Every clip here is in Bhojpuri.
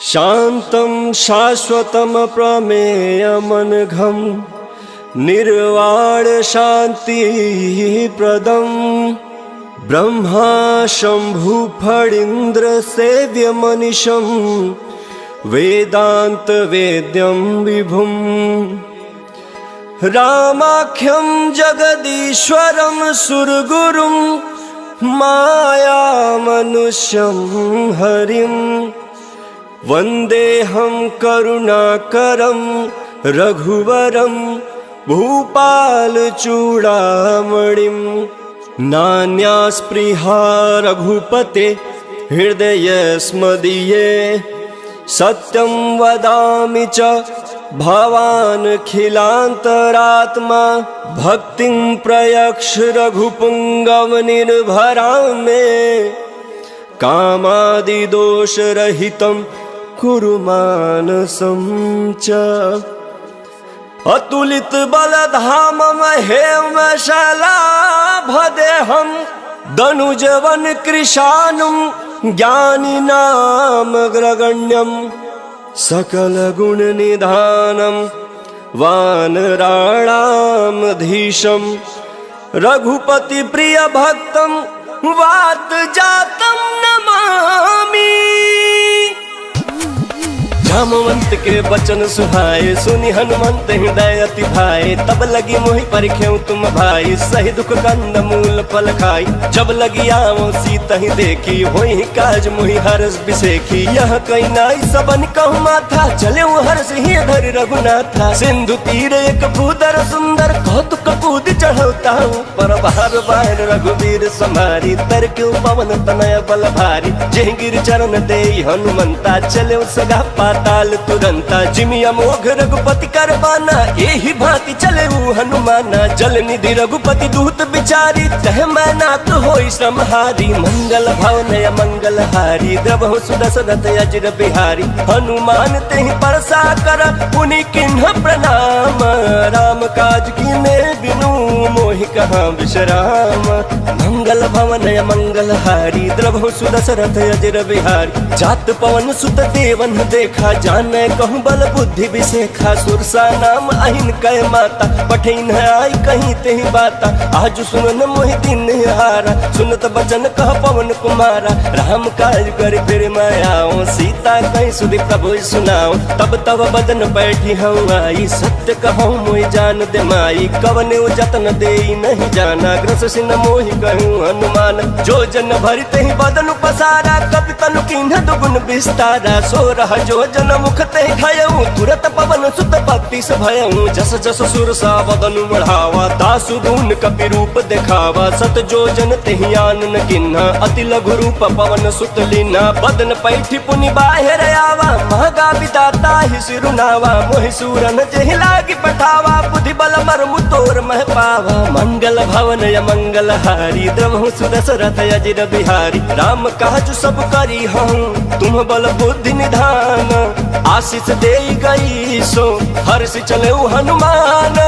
शान्तं शाश्वतं प्रमेयमनघं निर्वाणशान्तिप्रदं ब्रह्मा शम्भुफणीन्द्रसेव्यमनिशं वेदान्तवेद्यं विभुं रामाख्यं जगदीश्वरं सुरगुरुं मायामनुष्यं हरिं वन्देऽहं करुणाकरं रघुवरं भूपालचूडामणिं नान्यास्पृहा रघुपते हृदयस्मदीये सत्यं वदामि च भवानखिलान्तरात्मा भक्तिं प्रयक्ष रघुपुङ्गवनिर्भरां मे कामादिदोषरहितं कुरु मानसं च अतुलितबलधामं हेमशलाभदेहं दनुजवनकृशानुं ज्ञानिनामग्रगण्यं सकलगुणनिधानं वानराणामधीशं रघुपतिप्रियभक्तं वातजातं नमामि। जामवंत के बचन सुहाए सुनि हनुमंत हृदय अति भाए तब लगी मोहि परिख्यऊ तुम भाई सही दुख कंद मूल फल खाई जब लगी आओ सीत ही देखी होई काज मोहि हरस बिसेखी यह कई नाई सबन कहु माथा चले हर्ष ही धर रघुनाथा सिंधु तीर एक भूदर सुंदर कौतुक कूद चढ़ौता पर बार बार रघुवीर समारी तर क्यों पवन तनय बल भारी जय गिर चरण दे हनुमंता चले सगा पाताल तुरंता जिमि अमोघ रघुपति कर बाना यही भांति चले हनुमाना जल निधि रघुपति दूत बिचारी तह मैं नाथ होई श्रमहारी मंगल भवन मंगल हारी द्रवहु सुदशरथ अजिर बिहारी हनुमान तेहि परसा कर पुनि किन्ह प्रणाम राम काज कीने बिनु मोहि कहाँ विश्राम मंगल भवन मंगल हारी द्रवहु सुदशरथ अजिर बिहारी जात पवन सुत देवन देखा जाने कहूँ बल बुद्धि विशेखा सुरसा नाम अहिन कह माता पठिन आई कहीं तेहि बाता आज सुनन मोहि दिन हारा सुनत बचन कह पवन कुमारा राम काज कर फिर मैं आओ सीता कहीं सुधि प्रभु सुनाओ तब तब बदन बैठी हूँ आई सत्य कहूँ मोहि जान दे माई कवन जतन दे नहीं जाना ग्रस सिन मोहि कहूँ हनुमान जो जन भरि तेहि बदन पसारा कपि तनु किन्ह दुगुन विस्तारा सो रह जो जन मुख तेहि खयऊ तुरत पवन सुत भक्ति से भयऊ जस जस सुर सा बदन बढ़ावा दासु दून कपि रूप दिखावा सत जो जन तेहि आनन किन्हा अति लघु रूप पवन सुत लीना बदन पैठी पुनि बाहिर आवा महगा विदाता ही सिरुनावा मोहि सूरन जेहि लागी पठावा बुद्धि बल मरमु तोर मह पावा मंगल भवन मंगल हारी द्रवहु सुदशरथ अजिर बिहारी राम काज सब करी हूँ तुम बल बुद्धि निधान आशीष दे गई सो हर्ष चले हनुमान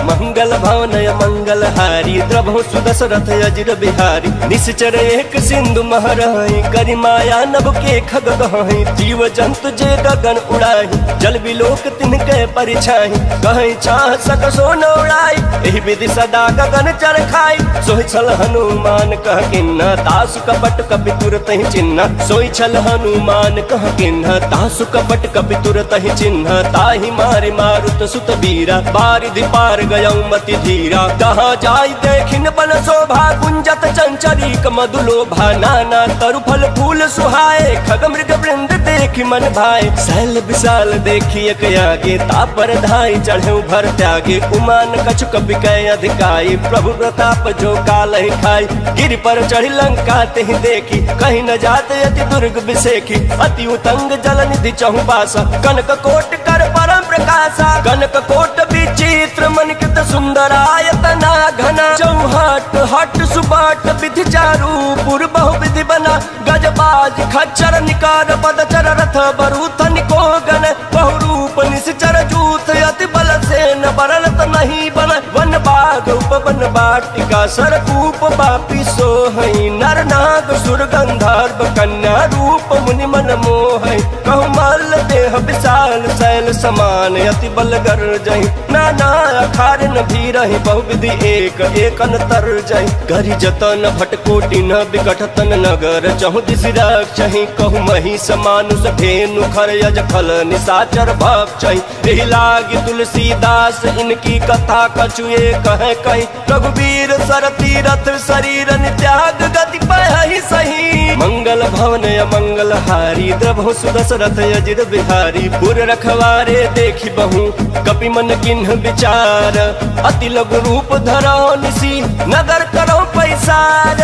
मंगल भवन मंगल हारी द्रवहु सुदशरथ अजिर बिहारी निश्चर एक सिंधु महरहि करि माया नभ के खग गहि जीव जंतु जे गगन उड़ाहि जल बिलोक तिनके परिछाहि कहि छाह सक सो न उड़ाई एहि विधि सदा गगन चर खाई सोहि छल हनुमान कह किन्ना दासु कपट कपि तुरत ही चिन्ह सोहि छल हनुमान कह किन्ना दासु कपट कपि तुरत ही चिन्ह ताहि मारि मारुत सुत बीरा बारिधि पार गयऊ मति धीरा कहाँ जाय देखिन बन शोभा गुंजत चंचरीक मधुलोभा नाना तरु फल फूल सुहाए खग मृग वृंद देखि मन भाए शैल विशाल देखी एक आगे तापर धाई चढ़े भर त्यागे उमान कछु कपि कै अधिकाई प्रभु प्रताप जो काल ही खाई गिर पर चढ़ी लंका तेहि देखी कहीं न जाते अति दुर्ग बिसेखी अति उतंग जल निधि चहु पासा कनक कोट कर परम प्रकाशा कनक कोट विचित्र मनिकृत सुंदरायतना घना चौहट हट सुबाट विधि चारु पुर बहु विधि बना गजबाज खच्चर निकार पदचर रथ बरूथ निको गण बहुरूप निश्चर जूथ अति बल से न बरलत नहीं बन वन बाग उपवन बाटिका सरकूप बापी सोहई नर नाग सुर गंधर्व कन्या रूप मुनि मन मोहई कहु मल्ल विशाल शैल समान अति बलगर जही नाना अखार न भी रही बहुविधि एक एक अंतर जही करी जतन भटकोटि न विकट तन नगर चहु दिस रक्षहि कहु मही समानुष धेनु खर यज खल निशाचर भक्षहि एहि लागी तुलसीदास इनकी कथा कछुए कहे कहीं रघुवीर सर तीरथ शरीर त्याग गति पहि सही मंगल भवन मंगल हारी द्रभु सुदशरथ अजिर बिहारी पुर रखवारे देखी बहु कपि मन किन्ह विचार अति लघु रूप धरो निसी नगर करो पैसार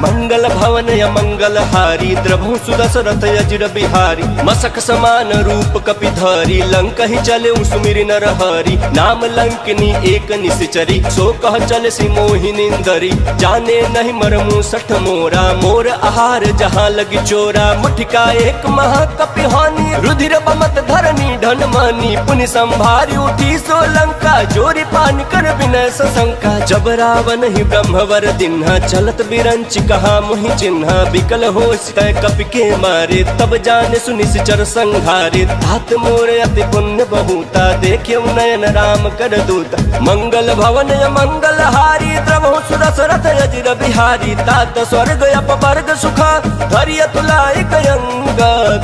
मंगल भवन मंगल हारी द्रभु सुदशरथ अजिर बिहारी मसक समान रूप कपि धरी लंक ही चले सुमिर नर हरि नाम लंकनी एक निश्चरी सो कह चल सी मोहिनिंदरी जाने नहीं मरमु सठ मोरा मोर आहार जहाँ लगी चोरा मुठिका एक महाकपि हानि रुधिर बमत धरनी धन मानी पुनि संभारी उठी सो लंका जोरी पान कर विनय सशंका जब रावण ही ब्रह्मवर दिन्हा चलत बिरंच कहा मुहि चिन्हा बिकल होश तय कपि के मारे तब जाने सुनिश्चर संघारे तात मोर अति पुण्य बहुता देखे नयन राम कर दूता मंगल भवन मंगल हारी द्रवहु सुदशरथ अजिर बिहारी तात स्वर्ग अपवर्ग सुखा धैर्य तुलाई कयंग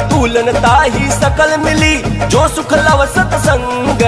तुलन ताही सकल मिली जो सुख लव सतसंग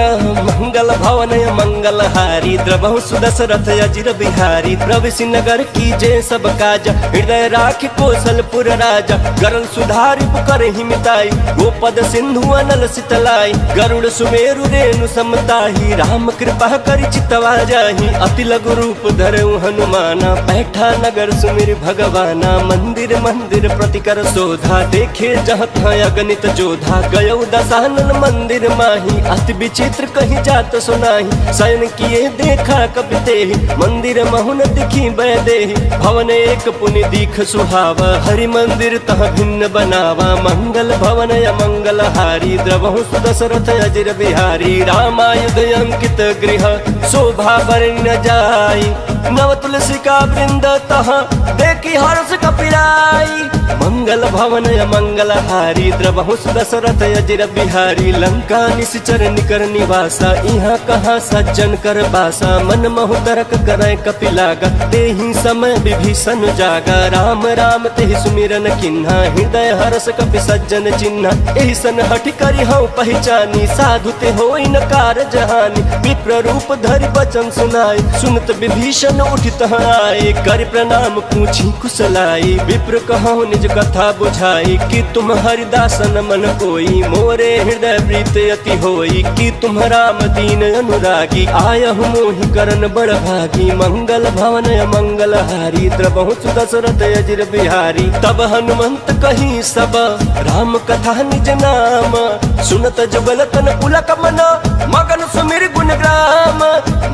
मंगल भवन मंगल हारी द्रवहु सुदशरथ अजिर बिहारी प्रविशि नगर की जय सब काज हृदय राख कौशलपुर राजा गरल सुधारि पुकर हिमिताई गोपद सिंधु अनल सितलाई गरुड़ सुमेरु रेणु समताही राम कृपा कर चितवा जाही अति लघु रूप धरऊ हनुमाना बैठा नगर सुमिर भगवाना मंदिर मंदिर प्रतिकर शोधा देखे जहाँ अगणित जोधा गयो दशानन मंदिर माही अति विचित्र कहीं जात सुनाही शयन किए देखा कपि तेहि मंदिर महुन दिखी बैदेहि भवन एक पुनि दीख सुहावा हरि मंदिर तह भिन्न बनावा मंगल भवन मंगल हारी द्रवहु सुदशरथ अजिर बिहारी रामायुध अंकित गृह शोभा बरन जाई नव तुलसी का वृंद तह देखी हर्ष कपिराई मंगल भवन मंगल हारी द्रवहु सुदशरथ अजिर बिहारी लंका निश्चर निकर निवासा यहाँ कहाँ सज्जन कर बासा मन महु तरक करे कपि लागा तेहि समय विभीषण जागा राम राम तेहि सुमिरन किन्हा हृदय हर्ष कपि सज्जन चिन्हा एहि सन हठि करि हौ पहचानी साधु ते होई न कार जहानी विप्र रूप धरि बचन सुनाई सुनत विभीषण उठित आए कर प्रणाम पूछी कुशलाई विप्र कहु निज कथा बुझाई कि तुम हरिदासन मन कोई मोरे हृदय प्रीत अति होई कि तुम राम दीन अनुरागी आयहु मोहि करन बड़ भागी मंगल भवन मंगल हारी द्रवहु सुदशरथ अजिर बिहारी तब हनुमंत कही सब राम कथा निज नाम सुनत जुगल तन पुलक मन मगन सुमिर गुण ग्राम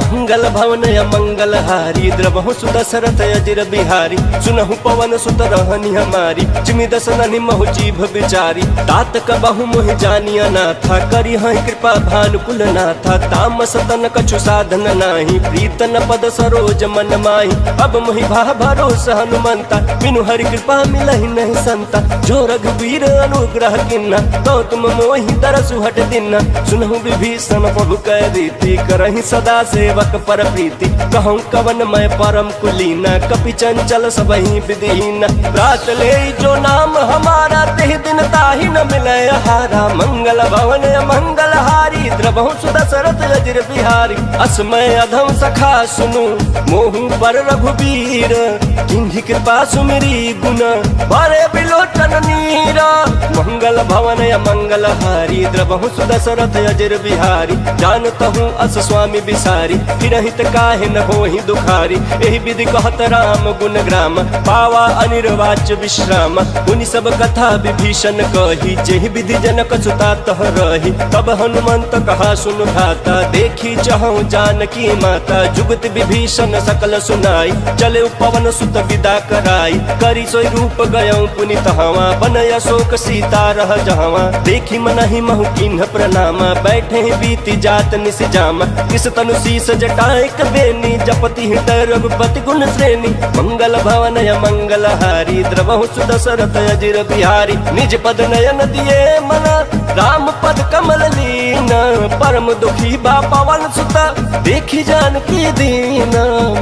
मंगल भवन मंगल हारी द्रवहु सुदशरथ अजिर बिहारी सुनहु पवन सुत रहनी हमारी जिमि दसननि महु जीभ विचारी तात कबहु मोहि जानिया नाथा करी हहि कृपा भानुकुल नाथा तामस तन कछु साधन नाही प्रीतन पद सरोज मन माही अब मोहि भा भरोसा हनुमंता बिनु हरि कृपा मिलहि नहीं संता जो रघुवीर अनुग्रह किन्ना तो तुम मोहि दरसु हट दिना सुनहु विभीषण प्रभु कह रीति करहि सदा सेवक पर प्रीति कहूँ कवन मैं परम कुलीना कपि चंचल सबहि विधिहीना रात ले जो नाम हमारा तेहि दिन ताहि न मिले हारा मंगल भवन मंगल हारी द्रवहु सुदशरथ अजिर बिहारी असमय अधम सखा सुनु मोहु पर रघुवीर किन्हि कृपा सुमिरी गुण बरे बिलोचन नीरा मंगल भवन मंगल हारी द्रवहु सुदशरथ अजिर बिहारी जानतहु अस स्वामी बिसारी हिरहित काहे न होहि दुखारी एहि विधि कहत राम गुण ग्राम पावा अनिर्वाच विश्राम मुनि सब कथा विभीषण कही जेहि विधि जनक सुता तह रही तब हनुमंत कहा सुन भाता देखी चहु जानकी माता जुगत विभीषण सकल सुनाई चले पवन सुत विदा कराई करी सोई रूप गयौ पुनि तहवा बनय अशोक सीता रह जहवा देखी मनहि महु किन्ह प्रणामा बैठे बीती जात निस जामा किस तनु शीस जटाएक बेनी जपति हृदय रघुपति गुण श्रेणी मंगल भवन मंगल हारी द्रवहु सुदशरथ अजिर बिहारी निज पद नयन दिए मन राम पद कम परम दुखी बा पवन सुत देखी जानकी दीन।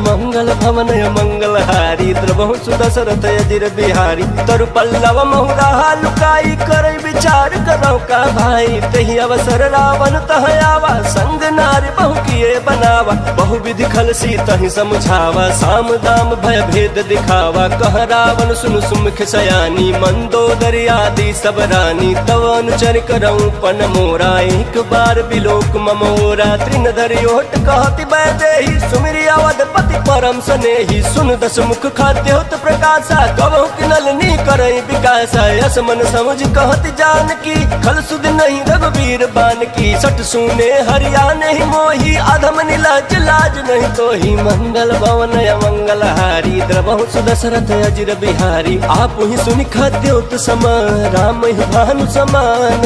मंगल भवन मंगल हारी द्रवहु सुदशरथ अजिर बिहारी। तरु पल्लव महुरा लुकाई कर विचार करो का भाई। तही अवसर रावण तह आवा संग नारी बहु किए बनावा। बहु विधि खल सी तही समझावा साम दाम भय भेद दिखावा। कह रावण सुन सुमुख सयानी मंदोदरी आदि सब रानी। तव अनुचर करऊं पन मोरा एक बार बिलोक ममोरा। तृण धरि ओट कहति बैदेही सुमिरि अवधपति परम स्नेही। सुन दस मुख खाद्योत प्रकाशा कबहु किनलनी करई विकासा। यस मन समझ कहति जानकी खल सुध नहीं रघुबीर बानकी। सट सुने हरियाणे ही मोही अधम नीलाज लाज नहीं तो ही। मंगल भवन मंगल हारी द्रवहु सुदशरथ अजिर बिहारी। आप ही सुनि खाद्योत समान राम ही भानु समान।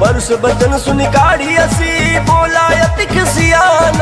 परुष बचन सुनि काढ़ी असी बोला अति खिसियान।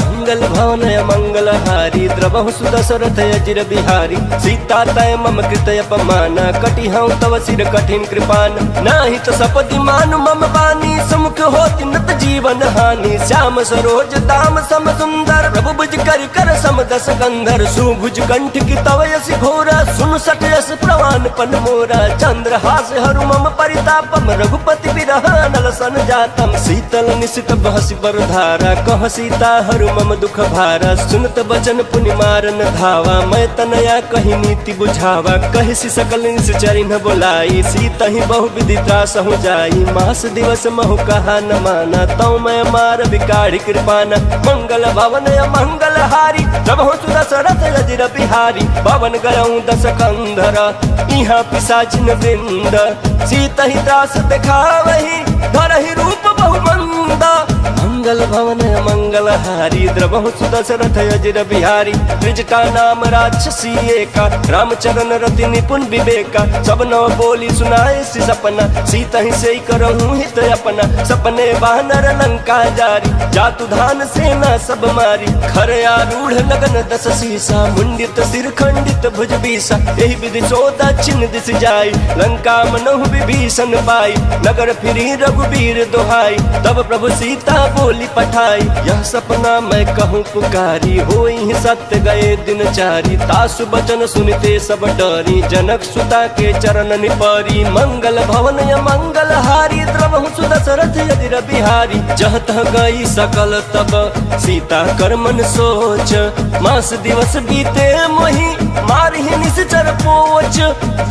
मंगल भवन मंगल हारी द्रवहु सुदशरथ अजिर बिहारी। सीता तय मम कृत अपमाना कटि हूँ तव सिर कठिन कृपान। नाही तो सपदि मानु मम बानी समुख होति नत जीवन हानि। श्याम सरोज दाम सम सुंदर प्रभु भुज कर कर सम दस कंधर। सुभुज कंठ की तव यस घोरा सुन सट यस प्रवान पन मोरा। चंद्र हास हरु मम परितापम रघुपति बिरह नल सन जातम। शीतल निशित बहसि बर धारा कह सीता हरु मम दुख भारा। सुनत बचन पुनि मारन धावा मैं तनया कही नीति बुझावा। कहि सि सकल निश्चरि न बोलाई सीता ही बहु विधि त्रास हो जाई। मास दिवस महु कहा न माना तौ मैं मार बिकाढ़ी कृपाना। मंगल भवन मंगल हारी प्रभु सुदशरथ अजिर बिहारी। भवन गयऊं दस कंधर इहाँ पिशाचिन वृंद। सीता ही त्रास दिखावही धरहि रूप बहु मंदा। मंगल भवन मंगल हारी द्रवहु सुदशरथ अजिर बिहारी। त्रिजटा नाम राक्षसी एका रामचरण रति निपुण विवेका। सब नव बोली सुनाए सि सपना सीता ही से करहूं हित अपना। सपने वानर लंका जारी जातु धान सेना सब मारी। खर आरूढ़ लगन दस सीसा मुंडित सिर खंडित भुज बीसा। यही विधि चौदह छिन्न दिस जाई लंका मनहु विभीषण पाई। नगर फिरी रघुबीर दोहाई तब प्रभु सीता बोली पठाई। यह सपना मैं कहूँ पुकारी होई सत्य गए दिन चारी। तासु बचन सुनते सब डरी जनक सुता के चरण निपरी। मंगल भवन मंगल हारी द्रवहु सुदशरथ अजिर बिहारी। जह तह गई सकल तब सीता कर मन सोच। मास दिवस बीते मोहि मारहि निश्चर पोच।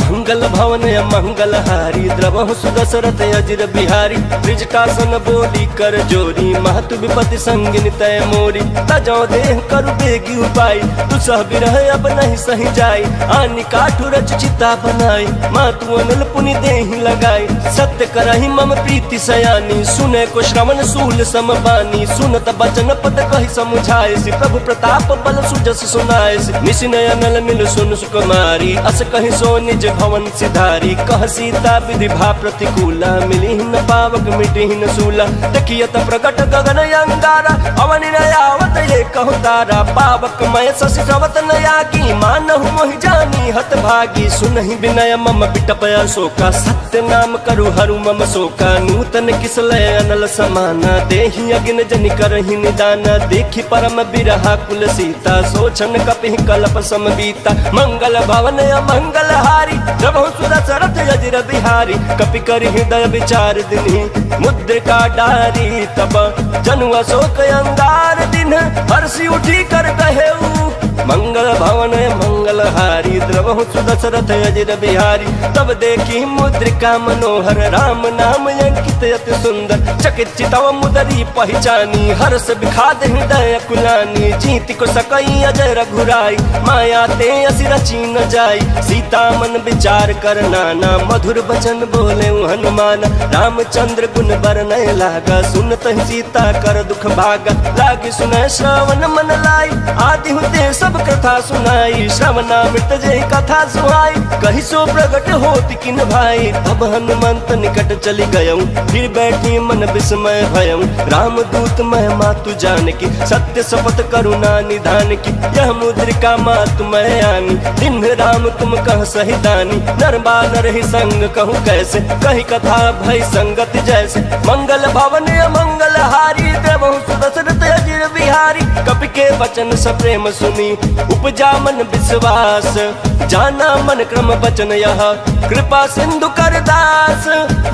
मंगल भवन मंगल हारी द्रवहु सुदशरथ अजिर बिहारी। त्रिजटासन बोली कर जोरी महतु विपति संगिन तय मोरी। तजौ देह करु बेगी उपाय दुसह बिरह अब नहीं सही जाई। आनि काठु रच चिता बनाई मातु अनल पुनि देहि लगाई। सत्य करहि मम प्रीति सयानी सुने को श्रवण सूल समबानी। सुनत बचन पद कहि समुझाए प्रभु प्रताप बल सुजस सुनाए। निशिनय अनल मिल सुन सुकुमारी अस कहि सो निज भवन सिधारी। कह सीता विधि भा प्रतिकूला मिली न पावक मिटी न सूला। देखियत प्रकट गगन अंगारा अवनि नयावत ये कहु तारा। पावक मय शशि श्रवत नयागी मानहु मोहि जानी हत भागी। सुनहि विनय मम बिटप अशोका सत्य नाम करु हरु मम शोका। नूतन किसलय अनल समाना देहि अगिन जनि करहि निदाना। देखि परम बिरहा कुल सीता सोचन कपि कल्प समबीता। मंगल भवन मंगल हारी प्रभु सुदशरथ अजिर बिहारी। कपि करि हृदय विचार दिन्हि मुद्रिका डारी। तब जनु अशोक अंगार दिन हर्षि उठी कर कहेऊ। मंगल भवन मंगल हारी द्रवहु सुदशरथ अजिर बिहारी। तब देखी मुद्रिका मनोहर राम नाम अंकित अति सुंदर। चकित चितव मुदरी पहचानी हर्ष विखाद हृदय कुलानी। जीति को सकई अजय रघुराई माया ते असि रची न जाई। सीता मन विचार कर नाना मधुर बचन बोले हनुमान। रामचंद्र गुण बरनय लागा सुनत सीता कर दुख भागा। लागी सुनय श्रवण मन लाई आदि हुते सब कथा सुनाई। श्रवणामृत जय कथा सुहाई कहि सो प्रगट होति किन भाई। तब हनुमंत निकट चली गयऊं फिर बैठी मन विस्मय भयऊं। राम दूत मैं मातु जानकी सत्य शपथ करुणा निधान की। यह मुद्रिका मातु मैं आनी दिन राम तुम कह सही दानी। नर बानर ही संग कहूँ कैसे कही कथा भई संगति जैसे। मंगल भवन मंगल हारी के वचन सप्रेम सुनी उपजा मन विश्वास, जाना मन क्रम वचन यह कृपा सिंधु कर दास।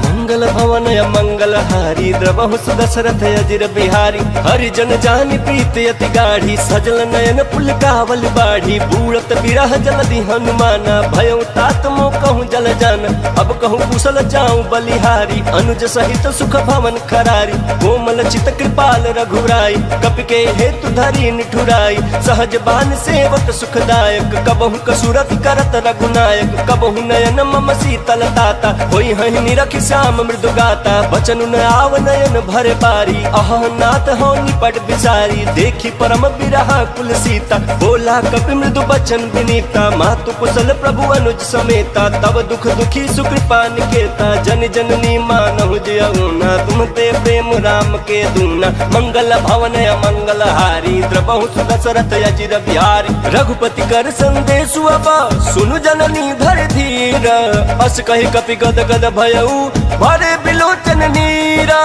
मंगल भवन मंगल हारी द्रवहु दशरथ अजिर बिहारी, हरिजन जानी प्रीत अति गाढ़ी सजल नयन पुलकावल बाढ़ी। बूढ़त बिरह जलधि हनुमाना भयउ तात मो कहूँ जल जान, अब कहूँ कुशल जाऊँ बलिहारी। अनुज सहित सुख भवन खरारी, कोमल चित कृपाल रघुराई। कपि के हेतु धरी निठुराई, सहज बान सेवक सुखदायक। कबहु कसुरत करत रघुनायक, कबहु नयन मम शीतल ताता। होई हहि निरखि श्याम मृदु गाता, बचन न आव नयन भर बारी। अह नाथ हो निपट बिसारी, देखी परम बिरहा कुल सीता। बोला कपि मृदु बचन विनीता, मातु कुशल प्रभु अनुज समेता। तब दुख दुखी सुकृपा निकेता, जन जननी मानहु जियउना। तुम ते प्रेम राम के दूना, मंगल भवन मंगल हारी द्रवहु दशरथ अजिर बिहारी। रघुपति कर संदेशु अब सुनु जननी धर धीर, अस कहि कपि गद गद भयउ भरे बिलोचन नीरा।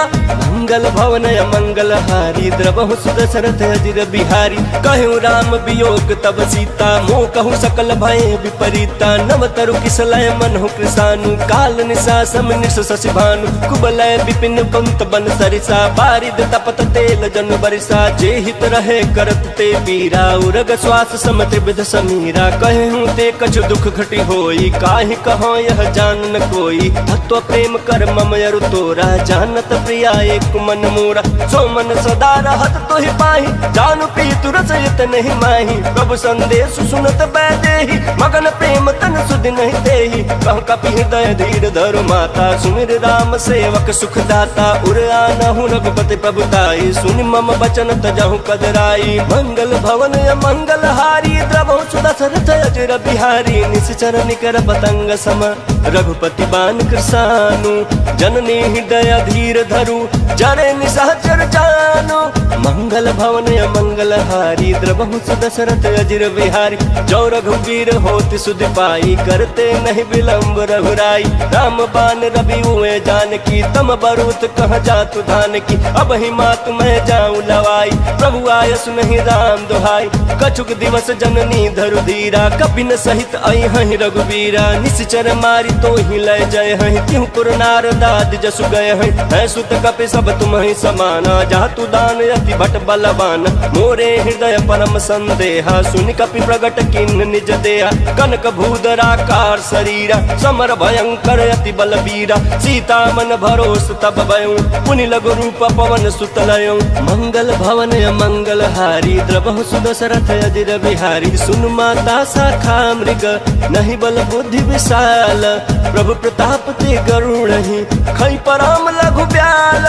मंगल भवन मंगल हारी द्रवहु दशरथ अजिर बिहारी। कहु राम वियोग तब सीता, मोह कहु सकल भय विपरीता। नव तरु किसलय मनहु कृसानु, काल निशा सम निश शशि भानु। कुबलय विपिन कुंत बन सरिसा, बारिद तपत तेल जन बरिसा। जे हित रहे करत ते पीरा, उरग श्वास सम त्रिविध समीरा। कहूँ ते कछु दुख घटी होई, काहि कहो यह जान न कोई। तत्व प्रेम कर मम अरु तोरा, जानत प्रिया एक मन मोरा। सो मन सदा रहत तोहि पाहि, जानु प्रीतु रसयत नहीं माही। प्रभु संदेश सुनत बैदेहि, मगन प्रेम तन सुध नहीं देहि। कह कपि हृदय धीर धरु माता, सुमिर राम सेवक सुख दाता। उर आनहु रघुपति प्रभुताई, सुनि मम बचन तजहु कदराई। मंगल भवन मंगल हारी द्रवहु दशरथ अजिर बिहारी। निश्चर निकर पतंग सम रघुपति बान कृसानु, जननी हृदय धीर धरु जरे निशाचर जानो। मंगल भवन मंगल हारी द्रवहु दशरथ अजिर बिहारी। जो रघुवीर होति सुधि पाई, करते नहीं विलंब रघुराई। राम बान रवि हुए जानकी, तम बरूत कह जातु धान की। अब ही मात मैं जाऊं लवाई, प्रभु आयस नहीं राम दोहाई। कछुक दिवस जननी धरु धीरा, कपि न सहित आई हहि रघुवीरा। निश्चर मारी तो ही लय जय हहि, त्यों पुर नारदाद जसु गए हहि। है सुत कपि सब तुम ही समाना, जातु दान अति भट बलवान। मोरे हृदय परम संदेहा, सुनि कपि प्रगट किन्न निज देहा। कनक भूधराकार शरीरा, समर भयंकर अति बलबीरा। सीता मन भरोस तब भयउ, पुनि लघु रूप पवन सुत लयउ। मंगल भवन मंगल हारी द्रवहु दशरथ अजिर बिहारी। सुनु माता शाखा मृग, नहीं बल बुद्धि विशाल। प्रभु प्रताप ते गरुड़हि, खै परम लघु ब्याल।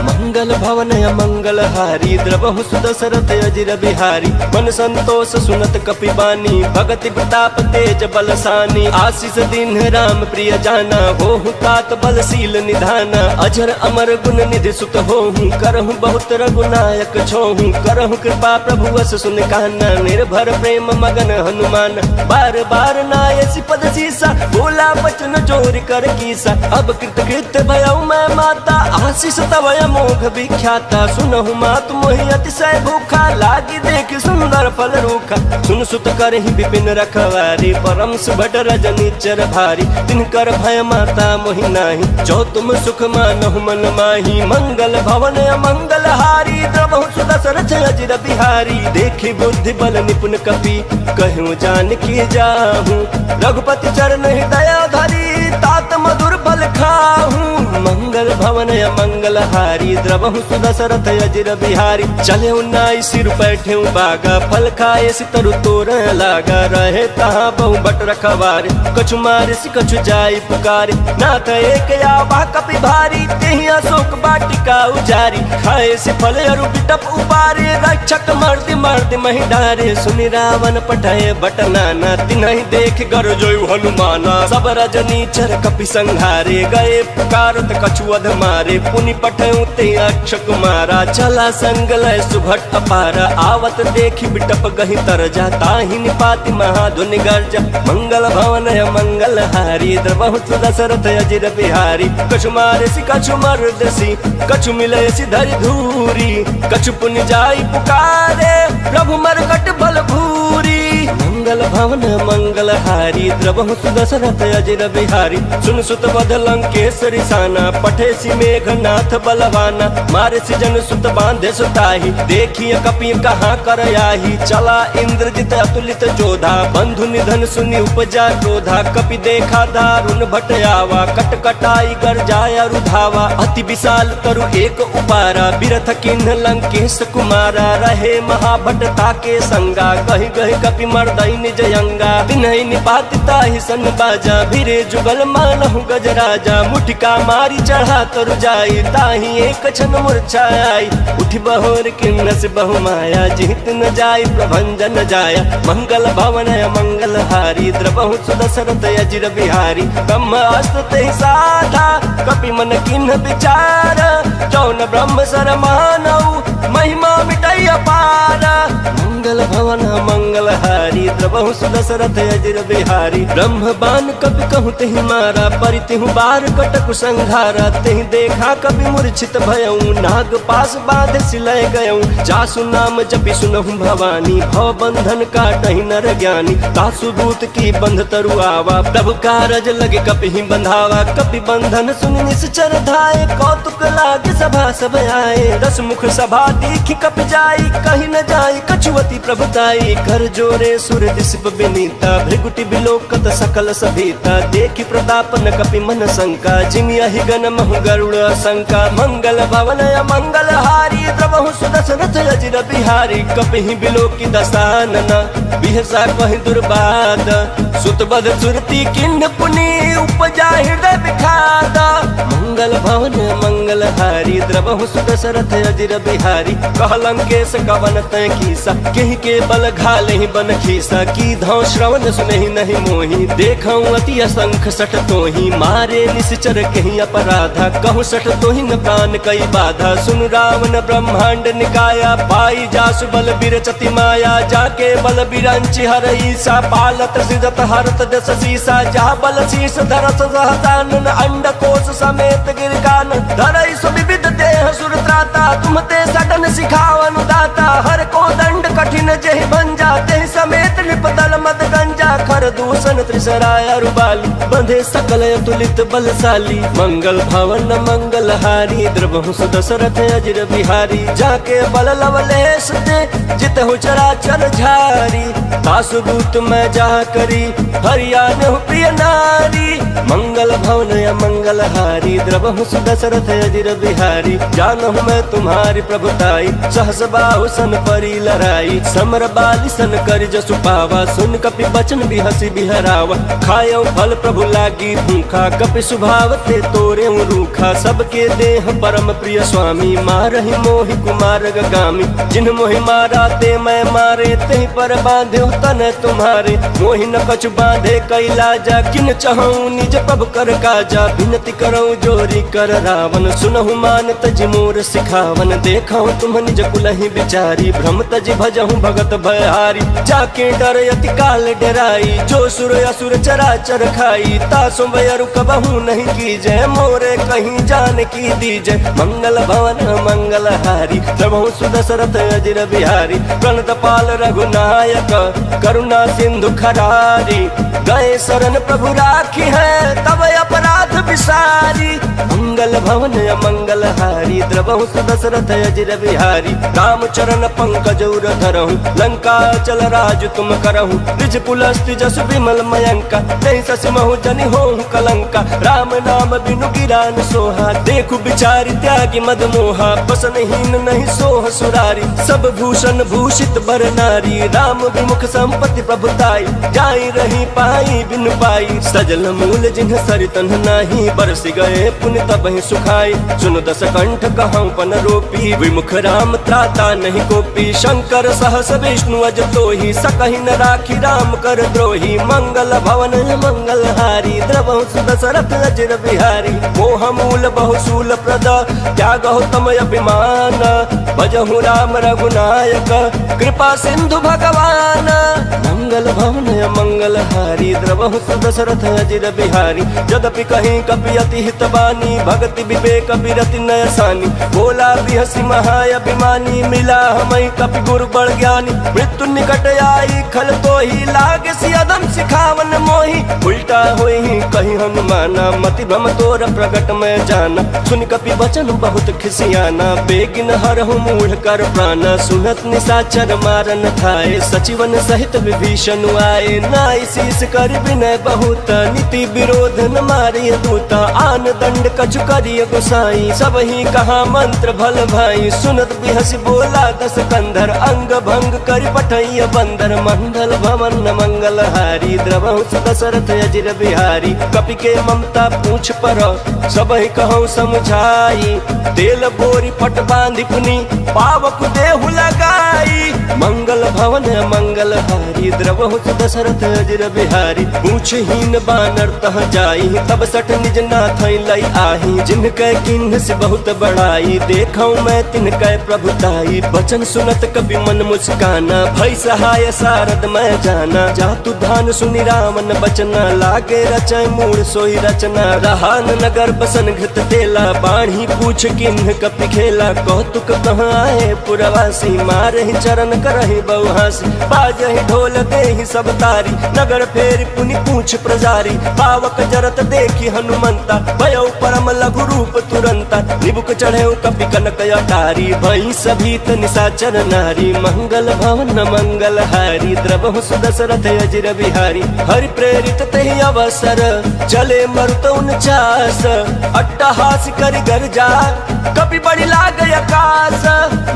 मंगल भवन मंगल हारी द्रवहु दशरथ अजिर बिहारी। मन संतोष सुनत कपि बानी, भगति प्रताप तेज बलसानी। आशीष दीन राम प्रिय जाना, होहु तात बलशील निधाना। अजर अमर गुण निधि सुत होहु, करहु बहुत रघुनायक छोहु। करहु कृपा प्रभु अस सुन काना, निर्भर प्रेम मगन हनुमान। बार बार नायसि पद सीसा, बोला बचन चोरी कर कीसा। अब कृत कृत भयउ मैं माता, आशीष तव अमोघ विख्याता। सुनहु मात मोहि अतिशय भूखा, लागी देख सुंदर फल रूखा। सुन सुत करहि विपिन रखवारी, परम सुभट रजनीचर भारी। तिनकर भय माता मोहि नाही, जो तुम सुख मानहु मन माही। मंगल भवन मंगल हारी द्रवहु दशरथ अजिर बिहारी। देखी बुद्धि बल निपुण कपि, कहूँ जान की जाहू। रघुपति चरण हृदय धरी, तात मधुर फल खाहू। मंगल भवन मंगल हारी द्रवहु दशरथ अजिर बिहारी। चले उन्नाई सिर बैठे बागा, फल खाए सितरु तोर लागा। रहे तहाँ बहु बट रखवारे, कछु मारे सि कछु जाई पुकारे। नाथ एक आवा कपि भारी, तेहि अशोक वाटिका उजारी। खाए से फल अरु बिटप उबारे, रक्षक मर्द मर्द महि डारे। सुनि रावण पठाए बट नाना, तिन्हि देख गरजोयु हनुमाना। सब रजनीचर कपि संहारे, गए पुकार ताकत कछुअध मारे पुनि पठऊ ते अक्ष कुमारा चला संगलय सुभट अपारा आवत देखी बिटप गही तरजा ताहि निपाति महाधुनि गर्जा मंगल भवन मंगल हारी द्रवहु दशरथ अजिर बिहारी कछु मारे सी कछु मर्दसी कछु मिले सी धरि धूरी कछु पुनि जाई पुकारे प्रभु मरकट बल भूरी मंगल भवन मंगल हारी द्रवहु दशरथ अजिर बिहारी सुन सुत बध लंकेश्वरी साना पठे सी मेघनाथ बलवाना मारे सी जन सुत बांधे सुताही देखिए कपि कहाँ कर आही चला इंद्रजित अतुलित जोधा बंधु निधन सुनि उपजा क्रोधा कपि देखा दारुण भट आवा कट कटाई कर जाया रुधावा अति विशाल तरु एक उपारा बिरथ किन्ह लंकेश कुमारा रहे महाभट ताके संगा गहि गहि कपि मर्दई निज अंगा तिन्हि निपाति ताहि सन बाजा भिरे जुगल मानहु गजराजा मुठिका मारी चढ़ा तरु जाई ताहि एक क्षण मूर्छाई उठि बहोर किन्न से बहु माया जीत न जाई प्रभंजन जाया मंगल भवन मंगल हारी द्रवहु दशरथ अजिर बिहारी ब्रह्मास्त्र ते साधा कपि मन किन्ह विचार जौन ब्रह्म सर मानऊ महिमा मिटई अपार मंगल भवन मंगल हारी द्रवहु दशरथ अजिर बिहारी ब्रह्म बान कपि कहु तेहि मारा परितिहु बार कटक संघारा तेहि देखा कपि मूर्छित भयऊ नाग पास बांध सिलय गयऊ जासु नाम जपि सुनहु भवानी भव बंधन काटहि नर ज्ञानी तासु दूत की बंध तरु आवा प्रभु कारज लगे कपि ही बंधावा कपि बंधन सुनि निश्चर धाये कौतुक लागे सभा सब आए दस मुख सभा देखी कपि जाई कहीं न जाई कछुवती प्रभुताई कर जोरे सुर दिसप विनीता भृगुटि बिलोकत सकल सभीता देखी प्रताप न कपि मन शंका जिमि अहि गण महु गरुड़ शंका मंगल भवन मंगल हारी द्रवहु दशरथ अजिर बिहारी कपि ही बिलोकी दसानना बिहसा कहि दुर्बाद सुत बध सुरती किन्ह पुनि उपजा हृदय विखाद मंगल भवन मंगल हारी द्रवहु दशरथ अजिर बिहारी कहलंकेश कवन तय कीसा केहि के बल घाले बन खीसा की धौ श्रवण सुनहि नहीं मोही देखऊं अति असंख सठ तोही मारे निश्चर कहीं अपराधा कहूँ सठ तोही न प्राण कई बाधा सुन रावण ब्रह्मांड निकाया पाई जासु बल बिरचति माया जाके बल बिरंचि हर ईसा पालत सिजत हरत दस सीसा जा बल शीस धरस सहसानन अंड कोश समेत गिरकान धरई सुविविध देह सुर त्राता तुम ते सडन सिखावन दाता हर को दंड कठिन जेहि भंजा तेहि समेत निपदल मद गंजा खर दूषण त्रिसराय अरुबाली बंधे सकल अतुलित बलशाली मंगल भवन मंगल हारी द्रवहु दशरथ अजिर बिहारी जाके बल लवलेश ते जितहु चराचर झारी तासु दूत मैं जा करी हरियाण प्रिय नारी मंगल भवन मंगल हारी द्रवहु दशरथ अजिर बिहारी जानहु मैं तुम्हारी प्रभुताई सहस बाहु सन परी लड़ाई समर बाली सन कर जसु पावा सुन कपि बचन बिहसी बिहरावा खायो फल प्रभु लागी भूखा कपि स्वभाव ते तोरे रूखा सबके देह परम प्रिय स्वामी मारहि मोहि कुमार गामी जिन मोहि मारा ते मैं मारे ते पर बांधे तन तुम्हारे मोहि न कछु बांधे कैलाजा किन चहऊं निज प्रभु कर काजा विनती करऊं जोरी कर रावण सुनहु मान तज मोर सिखावन देखऊं तुम निज कुलहि बिचारी भ्रम तज भजहु भगत भयहारी जाके डर अति काल डराई जो सुर असुर चराचर खाई तासु बयरु कबहू नहीं की जय मोरे कहीं जान की दीजय मंगल भवन मंगल हारी द्रवहु दशरथ अजिर बिहारी प्रणत पाल रघुनायक करुणा सिंधु खरारी गए शरण प्रभु राखी है तब अपराध विसारी मंगल भवन मंगल हारी द्रवहु दशरथ अजिर बिहारी राम चरण पंकज उर धरहु लंका चल राज तुम करहु निज पुलस्ति जसु विमल मयंका नहीं ससमहु जनि होहु कलंका राम नाम बिनु गिरान सोहा देखु बिचारी त्यागी मद मोहा बसनहीन नहीं सोह सुरारी सब भूषण भूषित बर नारी राम विमुख संपत्ति प्रभुताई जाई रही पाई बिनु पाई सजल मूल जिन्ह सरितन नाही बरस गए पुण्य तबहि सुखाई सुन दस कंठ कहूँ पन रोपी विमुख राम त्राता नहीं कोपी शंकर सहस विष्णु अज तो ही सकहि न राखी राम कर द्रोही मंगल भवन मंगल हारी द्रवहुस दशरथ अजिर बिहारी मोह मूल बहुशूल प्रद त्यागहु तम अभिमान भजहु राम रघुनायक कृपा सिंधु भगवान मंगल भवन मंगल हारी द्रवहुस दशरथ अजिर बिहारी यद्यपि कहीं कपि अति हितबानी भक्ति विवेक विरति नयसानी बोला बिहसी महाअभिमानी मिला हमें कपि गुरु बड़ ज्ञानी मृत्यु निकट आई खल तो ही लागे सियदम सिखावन मोही उल्टा हुई ही कहीं हनुमाना मति भ्रम तोर प्रगट में जाना सुन कपि वचन बहुत खिसियाना बेगिन हरहु मूढ़ कर प्राण सुनत निशाचर मारन थाए सचिवन सहित विभीषण आए नाई शीस कर विनय बहुत नीति विरोध न मारिय दूता आन दंड कछु करिय गोसाई सब ही कहा मंत्र भल भाई सुनत बिहसी बोला दस कंधर अंग भंग कर पठैय बंदर मंगल भवन मंगल हारी द्रवहुस दशरथ अजिर बिहारी कपि के ममता पूछ पर सब ही कहूँ समझाई तेल बोरी पट बांधि पुनी पावक देहु लगाई मंगल भवन मंगल हारी द्रवहुस दशरथ अजिर बिहारी पूछहीन बानर तह जाई तब सठ निज नाथ लई आही जिनके किन्ह से बहुत बड़ाई देखौ मैं तिनके प्रभुताई बचन सुनत कभी मन मुस्काना भई सहाय सारद मैं जाना जातु धान सुनि रामन बचना लागे रचय मूल सोई रचना रहान नगर बसन घृत तेला बाढ़ी पूछ किन्ह कपि खेला कौतुक कहाँ आए पुरवासी मारहि चरण करहि बहुहासी बाजहि ढोल देहि सब तारी नगर फेर पुनि पूछ प्रजारी पावक जरत देखी हनुमंता भयो परम लघु रूप तुरंता निबुक चढ़े कपि कनक अटारी भई सभीत निशाचर नारी मंगल भवन मंगल हारी द्रवहुस दशरथ अजिर बिहारी हरि प्रेरित तेहि अवसर चले मरुत 49 अट्टहास करि गर्जा कपि बड़ी लाग आकाश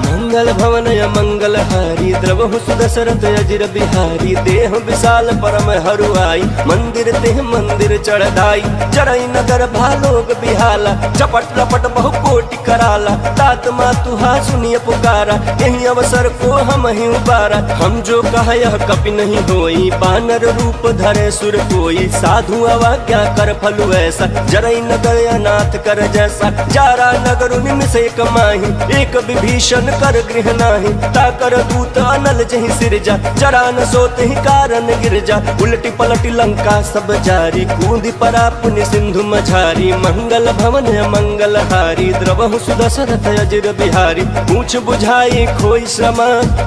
मंगल भवन मंगल हारी द्रवहुस दशरथ अजिर बिहारी देह विशाल परम हरुआई मंदिर तेह मंदिर चढ़ाई चढ़ई नगर भालोग बिहाला चपट लपट बहु कोटि कराला तात मातुहा सुनिय पुकारा यही अवसर को हम ही उबारा हम जो कहा यह कपि नहीं होई बानर रूप धरे सुर कोई साधु अवाज्ञा कर फलु ऐसा जरई नगर अनाथ कर जैसा जारा नगर निमिषे कमाही एक विभीषण कर गृह नाही ताकर दूत अनल जहि सिरजा जरा न सोते ही कारण गिरजा उलटी पलटी लंका सब जारी कूदी परा पुनि सिंधु मझारी मंगल भवन मंगल हारी द्रवहुस दशरथ अजिर बिहारी पूछ बुझाई खोई श्रम